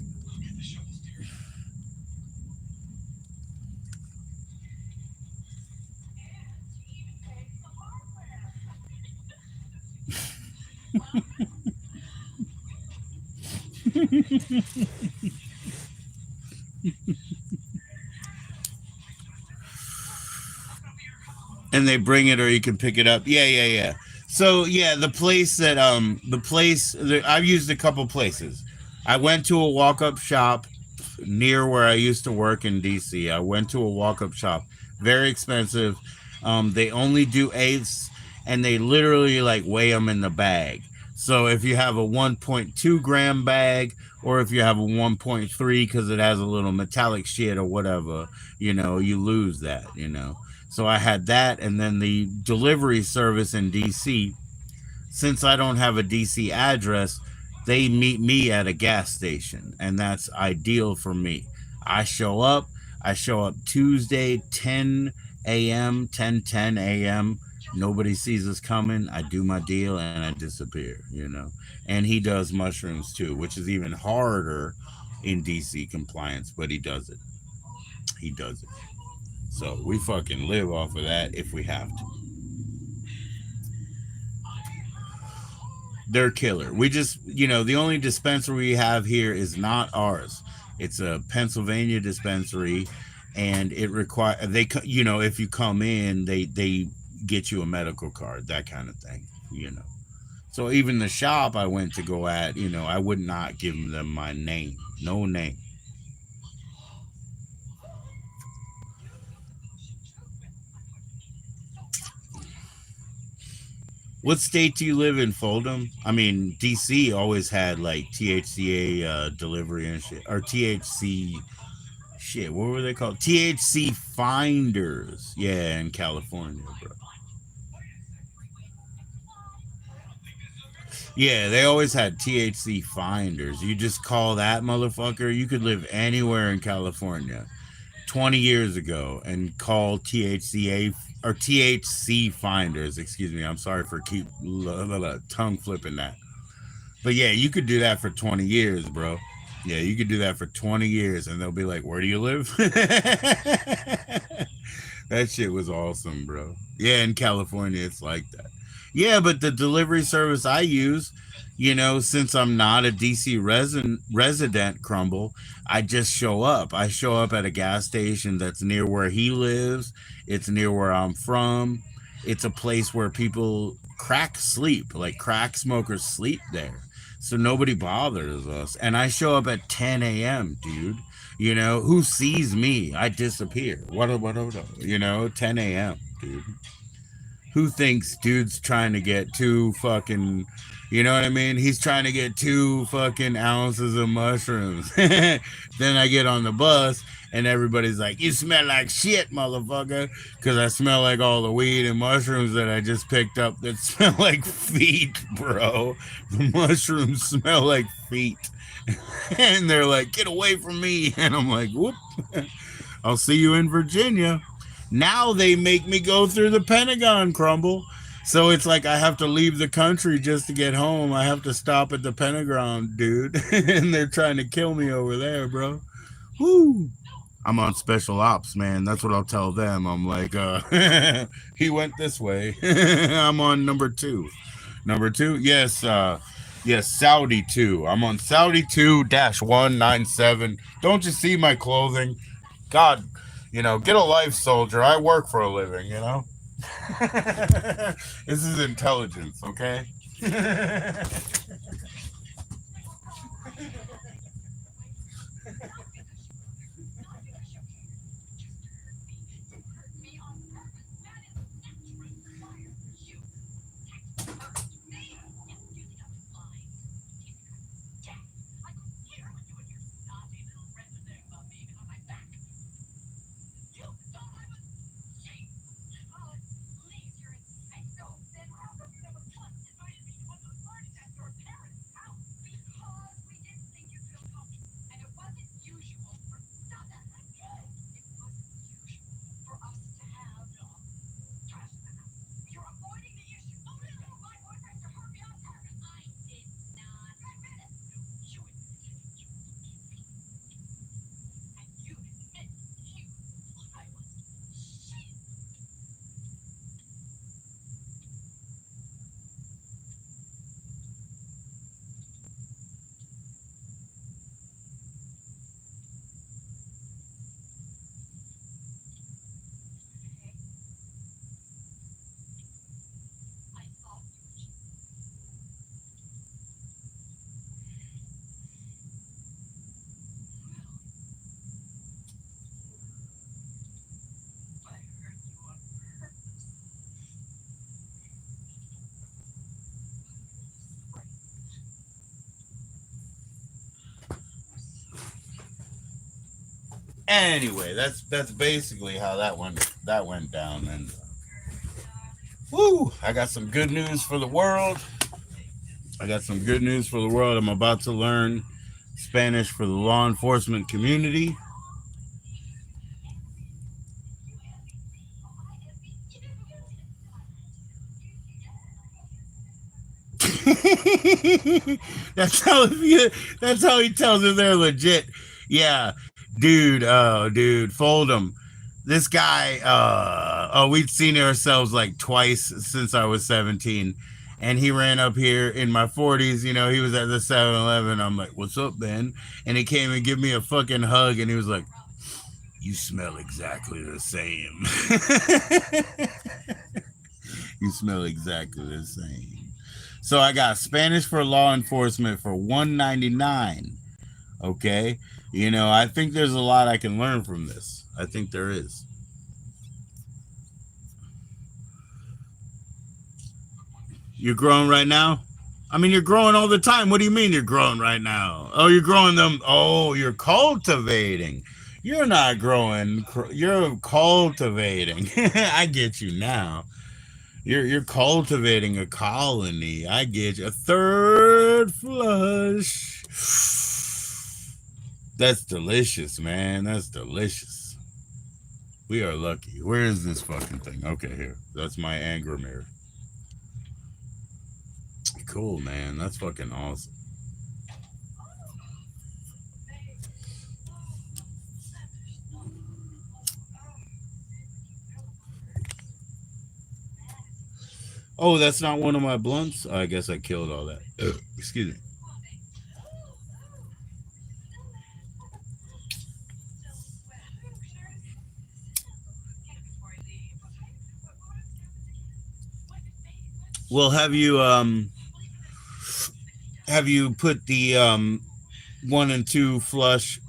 and they bring it or you can pick it up. Yeah, yeah, yeah. So yeah, the place I've used a couple places. I went to a walk up shop near where I used to work in DC. I went to a walk up shop, very expensive. They only do eighths, and they literally like weigh them in the bag. So if you have a 1.2 gram bag, or if you have a 1.3 because it has a little metallic shit or whatever, you lose that. So I had that, and then the delivery service in DC, since I don't have a DC address, they meet me at a gas station, and that's ideal for me. I show up. I show up Tuesday, 10 a.m., 10 a.m. Nobody sees us coming. I do my deal and I disappear. And he does mushrooms too, which is even harder in DC compliance, but he does it. He does it. So we fucking live off of that if we have to. They're killer. We just, the only dispensary we have here is not ours. It's a Pennsylvania dispensary, and it require if you come in, they get you a medical card, that kind of thing. So even the shop I went to go at, I would not give them my name, no name. What state do you live in, Foldham? I mean, DC always had like THCA delivery and shit, or THC shit. What were they called? THC finders. Yeah, in California, bro. Yeah, they always had THC finders. You just call that motherfucker. You could live anywhere in California 20 years ago and call THCA or THC finders. Excuse me. I'm sorry for keep tongue flipping that. But yeah, you could do that for 20 years, bro. Yeah, you could do that for 20 years and they'll be like, "Where do you live?" That shit was awesome, bro. Yeah, in California, it's like that. Yeah, but the delivery service I use, since I'm not a DC resident, Crumble, I just show up. I show up at a gas station that's near where he lives. It's near where I'm from. It's a place where people crack sleep, like crack smokers sleep there. So nobody bothers us. And I show up at 10 a.m., dude. Who sees me? I disappear. What? 10 a.m., dude. Who thinks dude's trying to get two fucking, you know what I mean? He's trying to get 2 fucking ounces of mushrooms. Then I get on the bus and everybody's like, "You smell like shit, motherfucker." Because I smell like all the weed and mushrooms that I just picked up that smell like feet, bro. The mushrooms smell like feet. And they're like, "Get away from me." And I'm like, "Whoop." I'll see you in Virginia. Now they make me go through the Pentagon, Crumble. So it's like I have to leave the country just to get home. I have to stop at the Pentagon, dude. And they're trying to kill me over there, bro. Woo. I'm on special ops, man. That's what I'll tell them. I'm like, he went this way. I'm on number two. Number two? Yes, yes, Saudi 2. I'm on Saudi 2-197. Don't you see my clothing? God, get a life, soldier. I work for a living. This is intelligence, okay? Anyway, that's basically how that went down. And woo, I got some good news for the world. I got some good news for the world. I'm about to learn Spanish for the law enforcement community. that's how he, that's how he tells her they're legit. Yeah, dude. Oh, dude, fold him. This guy. We'd seen ourselves like twice since I was 17, and he ran up here in my 40s. You know, he was at the 7-Eleven. I'm like, "What's up, Ben?" And he came and gave me a fucking hug, and he was like, "You smell exactly the same." You smell exactly the same. So I got Spanish for law enforcement for 199. Okay. You know, I think there's a lot I can learn from this. I think there is. You're growing right now? I mean, you're growing all the time. What do you mean you're growing right now? Oh, you're growing them. Oh, you're cultivating. You're not growing. You're cultivating. I get you now. You're cultivating a colony. I get you. A third flush. That's delicious, man. That's delicious. We are lucky. Where is this fucking thing? Okay, here. That's my anger mirror. Cool, man. That's fucking awesome. Oh, that's not one of my blunts? I guess I killed all that. Excuse me. Well, have you put the 1 and 2 flush?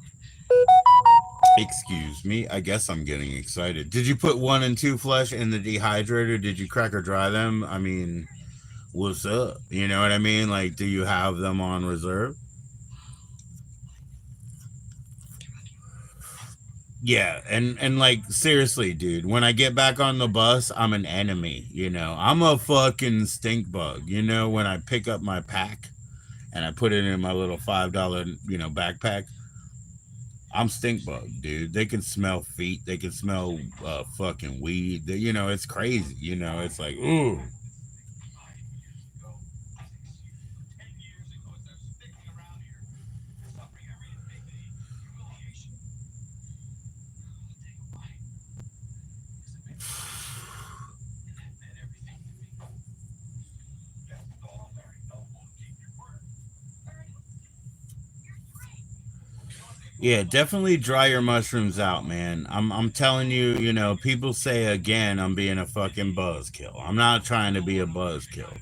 Excuse me. I guess I'm getting excited. Did you put 1 and 2 flush in the dehydrator? Did you crack or dry them? I mean, what's up? You know what I mean? Like, do you have them on reserve? Yeah, and like seriously, dude, when I get back on the bus, I'm an enemy, you know. I'm a fucking stink bug, you know, when I pick up my pack and I put it in my little $5, backpack. I'm stink bug, dude. They can smell feet, they can smell fucking weed. It's crazy, It's like, ooh. Yeah, definitely dry your mushrooms out, man. I'm telling you, people say again I'm being a fucking buzzkill. I'm not trying to be a buzzkill.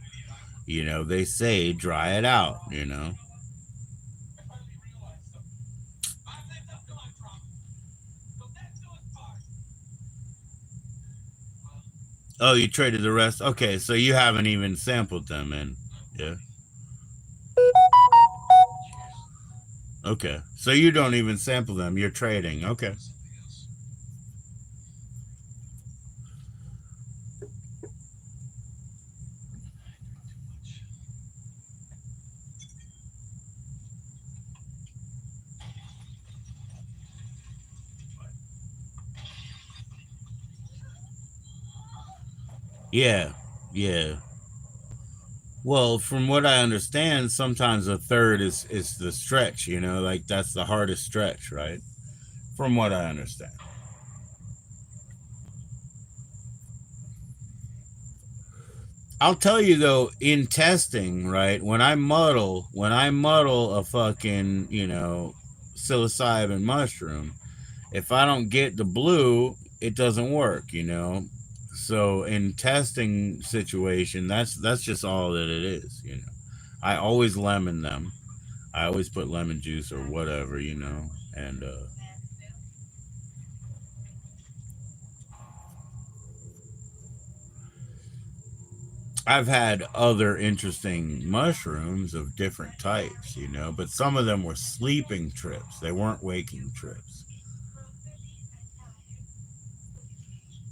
They say dry it out. Oh, you traded the rest? Okay, so you haven't even sampled them, man. Yeah. Okay. So you don't even sample them. You're trading. Okay. Yeah. Yeah. Well, from what I understand, sometimes a third is the stretch, like that's the hardest stretch, right? From what I understand. I'll tell you though, in testing, right, when I muddle a fucking, psilocybin mushroom, if I don't get the blue, it doesn't work. So in testing situation, that's just all that it is. I always lemon them. I always put lemon juice or whatever. And I've had other interesting mushrooms of different types, but some of them were sleeping trips. They weren't waking trips.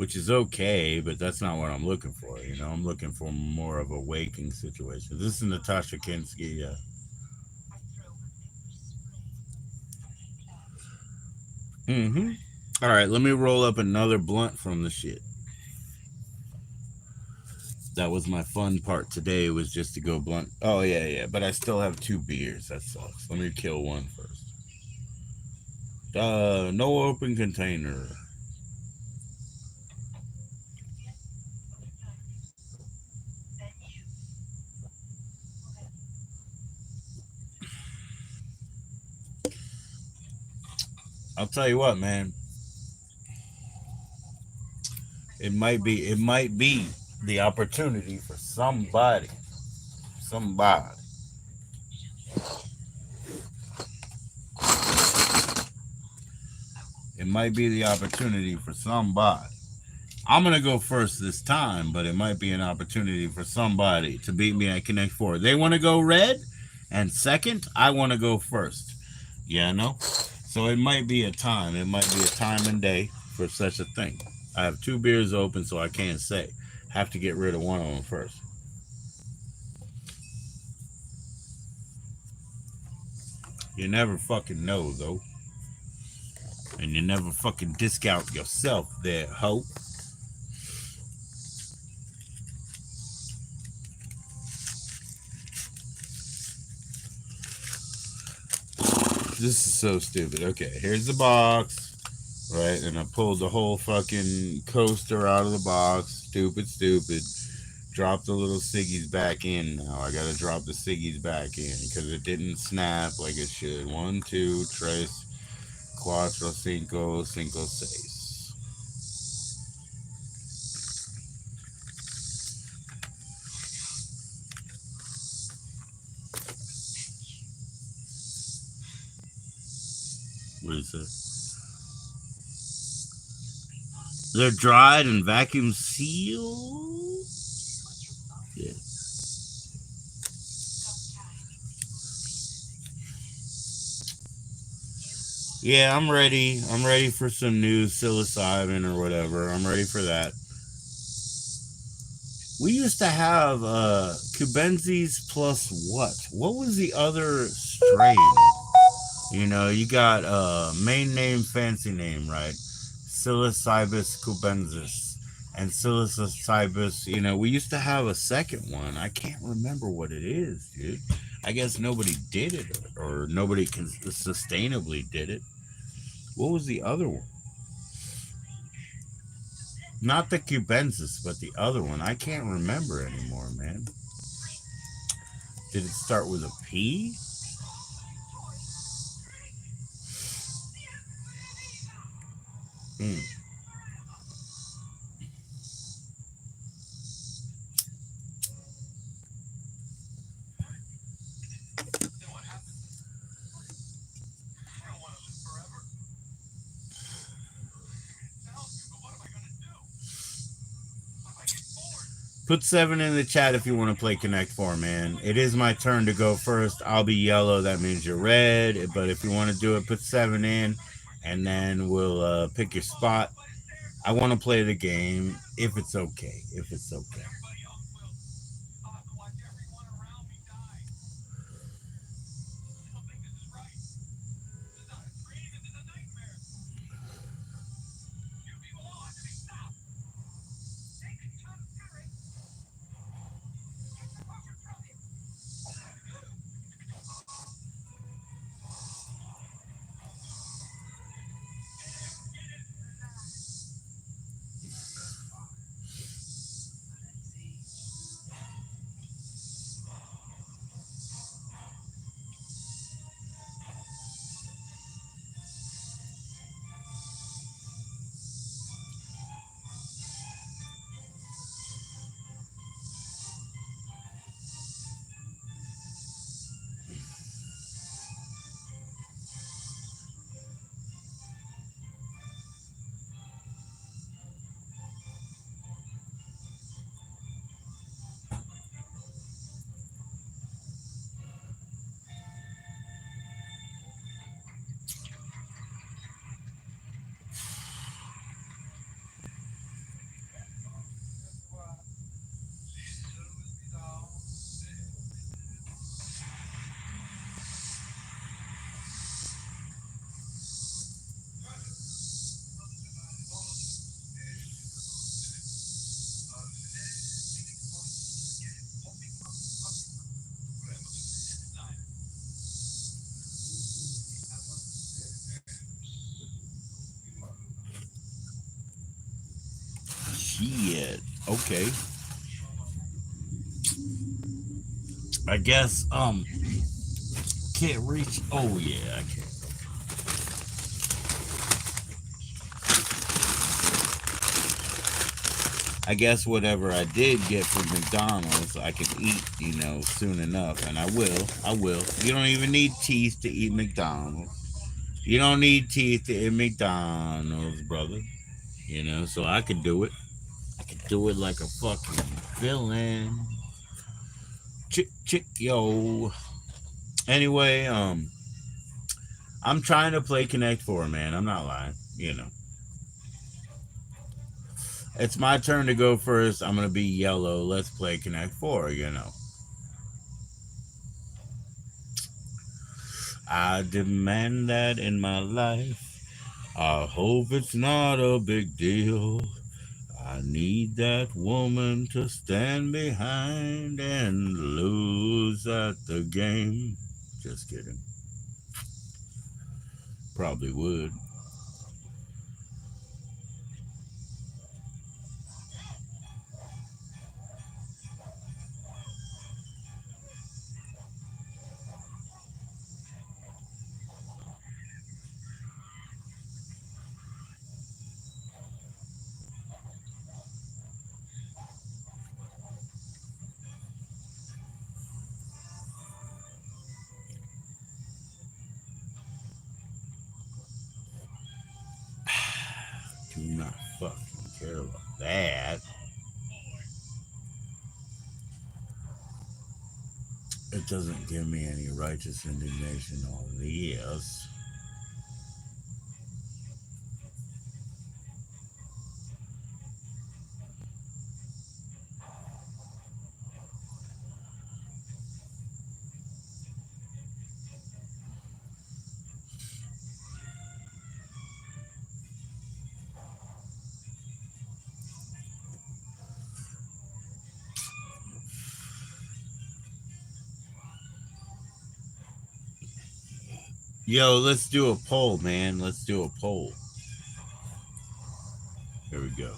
which is okay, but that's not what I'm looking for. You know, I'm looking for more of a waking situation. This is Natasha Kinski. Yeah. Mm-hmm. All right, let me roll up another blunt from the shit. That was my fun part today, was just to go blunt. Oh yeah, yeah, but I still have two beers. That sucks. Let me kill one first. No open container. I'll tell you what, man. It might be the opportunity for somebody. It might be the opportunity for somebody. I'm gonna go first this time, but it might be an opportunity for somebody to beat me at Connect Four. They want to go red, and second, I want to go first. Yeah, no. So it might be a time. It might be a time and day for such a thing. I have two beers open, so I can't say. Have to get rid of one of them first. You never fucking know though, and you never fucking discount yourself there, ho. This is so stupid. Okay, here's the box. Right, and I pulled the whole fucking coaster out of the box. Stupid, stupid. Drop the little ciggies back in now. I gotta drop the ciggies back in because it didn't snap like it should. One, two, tres, cuatro, cinco, cinco, seis. What is it? They're dried and vacuum sealed. Yeah. Yeah, I'm ready. I'm ready for some new psilocybin or whatever. I'm ready for that. We used to have Cubensis plus what? What was the other strain? You know, you got main name, fancy name, right? Psilocybus cubensis and Psilocybus. You know, we used to have a second one. I can't remember what it is, dude. I guess nobody did it, or nobody sustainably did it. What was the other one? Not the cubensis, but the other one. I can't remember anymore, man. Did it start with a P? Hmm. Put seven in the chat if you want to play Connect Four, man. It is my turn to go first. I'll be yellow. That means you're red. But if you want to do it, put seven in, and then we'll pick your spot. I want to play the game if it's okay. If it's okay. Shit. Okay. I guess can't reach. Oh yeah, I can. I guess whatever I did get from McDonald's, I could eat, soon enough, and I will. I will. You don't even need teeth to eat McDonald's. You don't need teeth to eat McDonald's, brother. So I could do it. I could do it like a fucking villain. Chick, chick, yo. Anyway, I'm trying to play Connect Four, man. I'm not lying. It's my turn to go first. I'm gonna be yellow. Let's play Connect Four. I demand that in my life. I hope it's not a big deal. I need that woman to stand behind and lose at the game. Just kidding. Probably would. Do not fucking care about that. It doesn't give me any righteous indignation on this. Yo, let's do a poll, man. Let's do a poll. Here we go.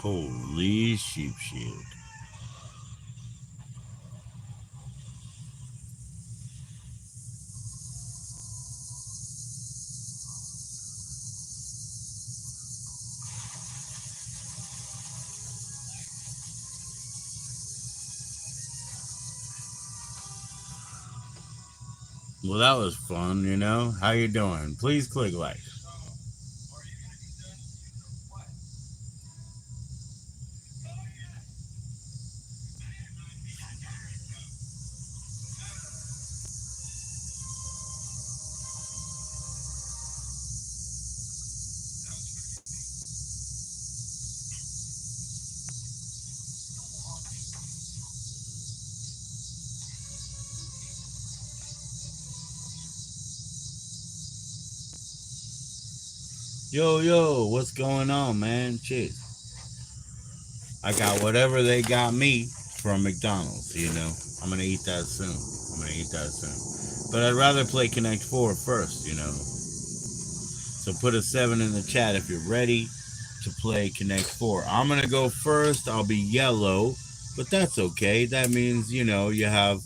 Holy sheep shield. Well, that was fun. How you doing? Please click like. Yo, yo, what's going on, man? Shit. I got whatever they got me from McDonald's, you know. I'm gonna eat that soon. I'm gonna eat that soon. But I'd rather play Connect 4 first, you know. So put a 7 in the chat if you're ready to play Connect 4. I'm gonna go first. I'll be yellow, but that's okay. That means, you know, you have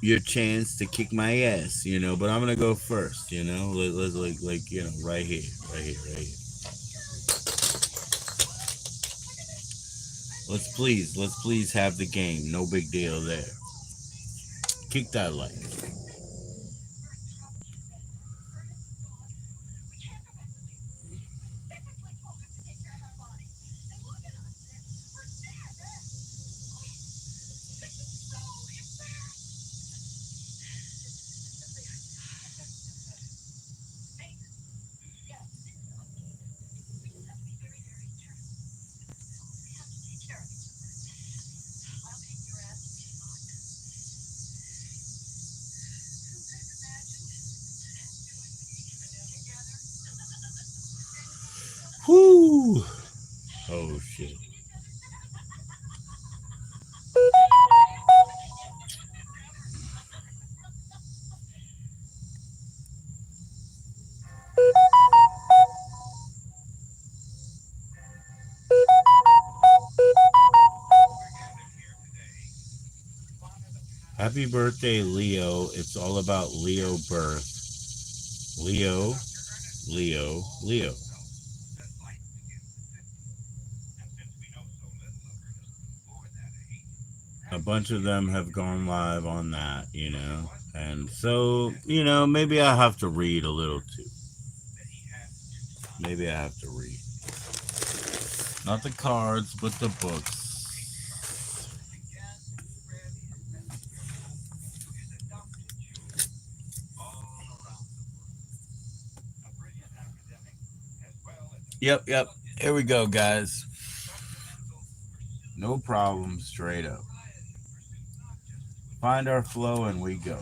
your chance to kick my ass, you know. But I'm gonna go first, you know. Like you know, right here, right here, right here. Let's please have the game. No big deal there. Kick that like. Whoo! Oh shit. Happy birthday, Leo. It's all about Leo birth. Leo, Leo, Leo. A bunch of them have gone live on that, you know. And so, you know, maybe I have to read a little too. Maybe I have to read. Not the cards, but the books. Yep, yep. Here we go, guys. No problem, straight up. Find our flow and we go.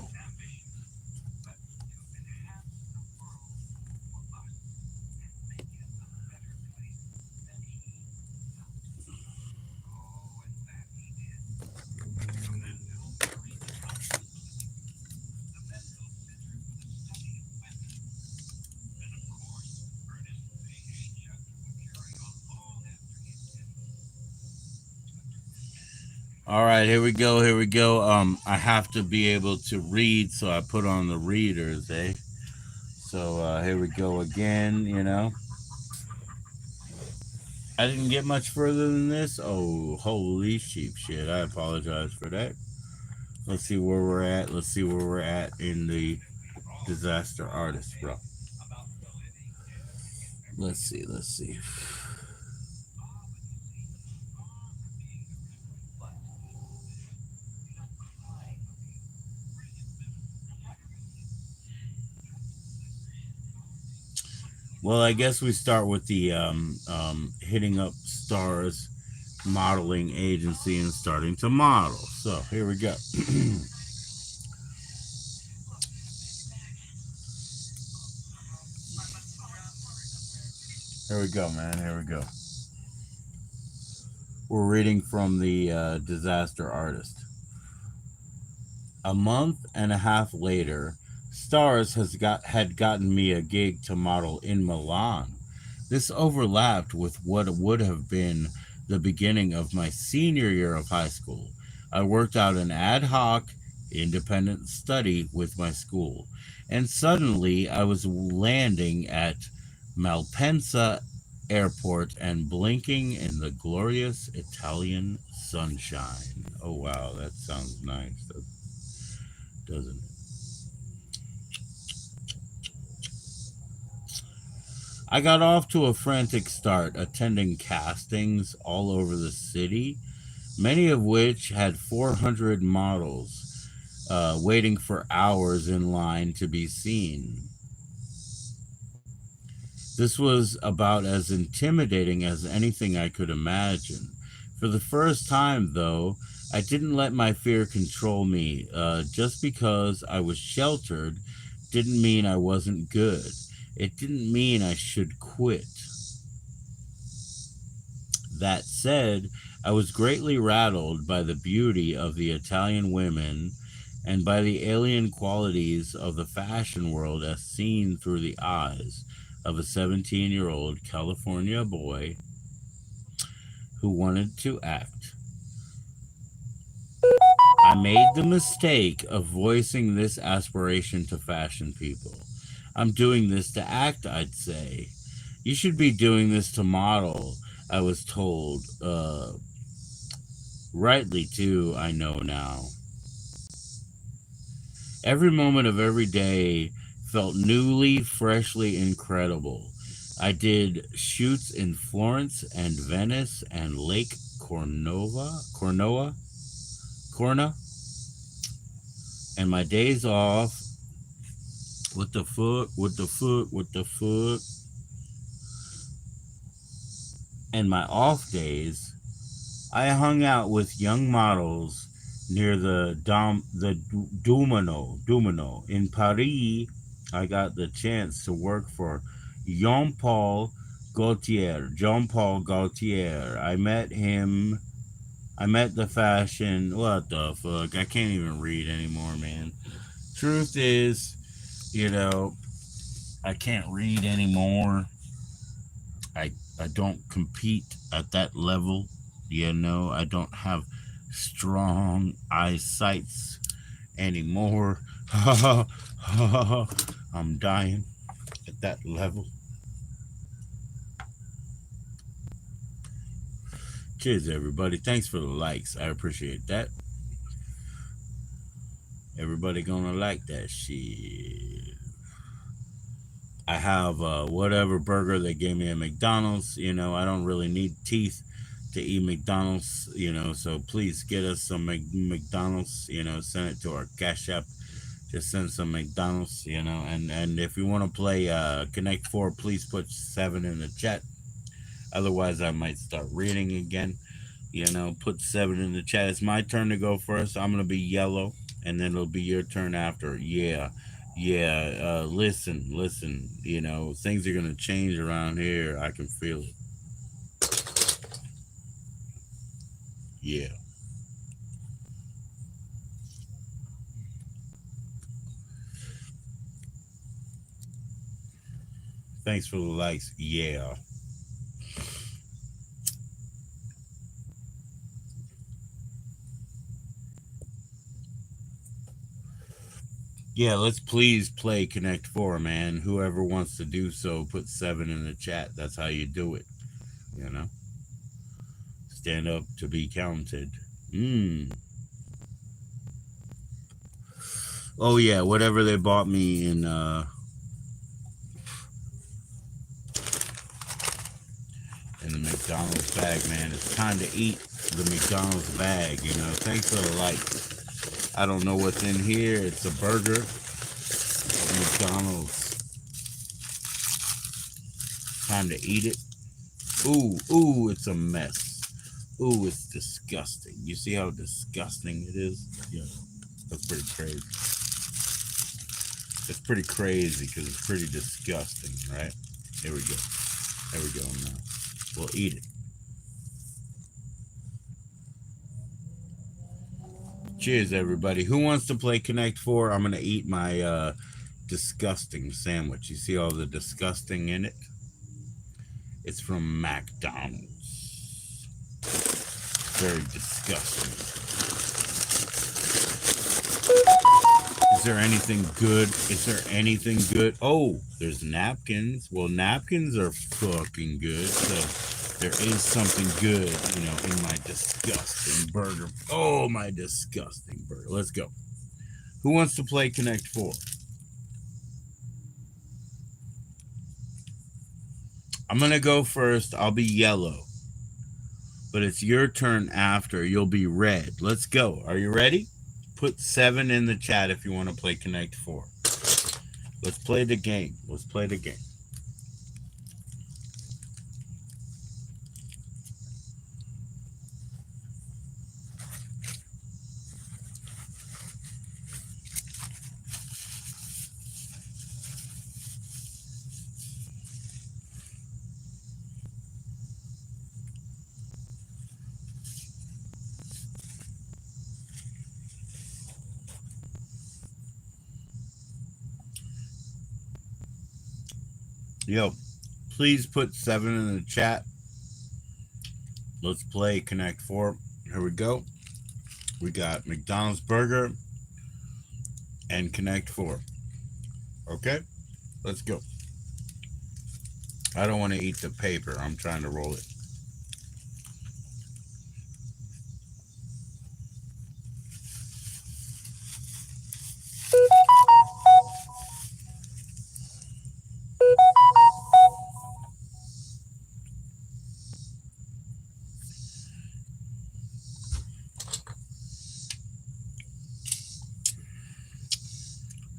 All right, here we go. Here we go. I have to be able to read, so I put on the readers, eh? So here we go again. You know, I didn't get much further than this. Oh, holy sheep shit! I apologize for that. Let's see where we're at. Let's see where we're at in the disaster artist, bro. Let's see. Let's see. Well, I guess we start with the hitting up stars modeling agency and starting to model. So here we go. Here we go, man. Here we go. We're reading from the disaster artist. A month and a half later, Stars had gotten me a gig to model in Milan. This overlapped with what would have been the beginning of my senior year of high school. I worked out an ad hoc, independent study with my school, and suddenly I was landing at Malpensa Airport and blinking in the glorious Italian sunshine. Oh wow, that sounds nice, doesn't it? I got off to a frantic start, attending castings all over the city, many of which had 400 models waiting for hours in line to be seen. This was about as intimidating as anything I could imagine. For the first time, though, I didn't let my fear control me. Just because I was sheltered didn't mean I wasn't good. It didn't mean I should quit. That said, I was greatly rattled by the beauty of the Italian women and by the alien qualities of the fashion world as seen through the eyes of a 17-year-old California boy who wanted to act. I made the mistake of voicing this aspiration to fashion people. I'm doing this to act, I'd say. You should be doing this to model, I was told. Rightly, too, I know now. Every moment of every day felt newly, freshly incredible. I did shoots in Florence and Venice and Lake Corna, and my days off. What the fuck? What the fuck? What the fuck? And my off days, I hung out with young models near the Dumino in Paris. I got the chance to work for Jean Paul Gaultier. Jean Paul Gaultier. I met him. I met the fashion. What the fuck? I can't even read anymore, man. Truth is, you know, I can't read anymore. I I don't compete at that level. I don't have strong eyesights anymore. I'm dying at that level. Cheers, everybody. Thanks for the likes. I appreciate that. Everybody gonna like that shit. I have whatever burger they gave me at McDonald's. I don't really need teeth to eat McDonald's. So please get us some McDonald's. Send it to our Cash App. Just send some McDonald's. And if you want to play Connect Four, please put 7 in the chat. Otherwise, I might start reading again. Put 7 in the chat. It's my turn to go first. I'm gonna be yellow, and then it'll be your turn after. Yeah. Listen. Things are gonna change around here. I can feel it. Yeah. Thanks for the likes. Yeah. Yeah, let's please play Connect Four, man. Whoever wants to do so, put 7 in the chat. That's how you do it. You know? Stand up to be counted. Oh yeah, whatever they bought me in the McDonald's bag, man. It's time to eat the McDonald's bag, Thanks for the like. I don't know what's in here. It's a burger. McDonald's. Time to eat it. Ooh, it's a mess. Ooh, it's disgusting. You see how disgusting it is? Yeah, that's pretty crazy. It's pretty crazy because it's pretty disgusting, right? Here we go. There we go now. We'll eat it. Cheers, everybody. Who wants to play Connect 4? I'm going to eat my disgusting sandwich. You see all the disgusting in it? It's from McDonald's. Very disgusting. Is there anything good? Is there anything good? Oh, there's napkins. Well, napkins are fucking good. So there is something good, in my disgusting burger. Oh, my disgusting burger. Let's go. Who wants to play Connect 4? I'm going to go first. I'll be yellow. But it's your turn after. You'll be red. Let's go. Are you ready? Put 7 in the chat if you want to play Connect 4. Let's play the game. Let's play the game. Yo, please put 7 in the chat. Let's play Connect 4. Here we go. We got McDonald's Burger and Connect 4. Okay, let's go. I don't want to eat the paper. I'm trying to roll it.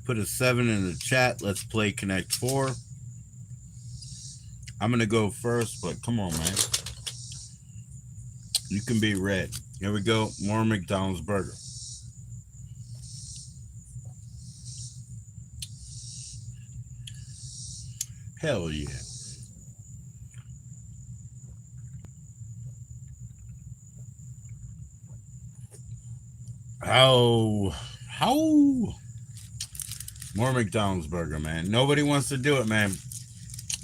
Put a 7 in the chat. Let's play Connect 4. I'm going to go first, but come on, man. You can be red. Here we go. More McDonald's Burger. Hell yeah. How? More McDonald's Burger, man. Nobody wants to do it, man.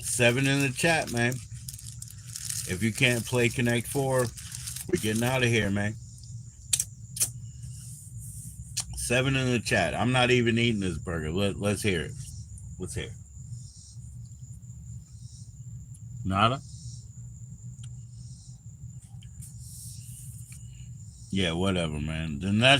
7 in the chat, man. If you can't play Connect 4, we're getting out of here, man. 7 in the chat. I'm not even eating this burger. Let's hear it. Let's hear it. Nada? Yeah, whatever, man. Then that's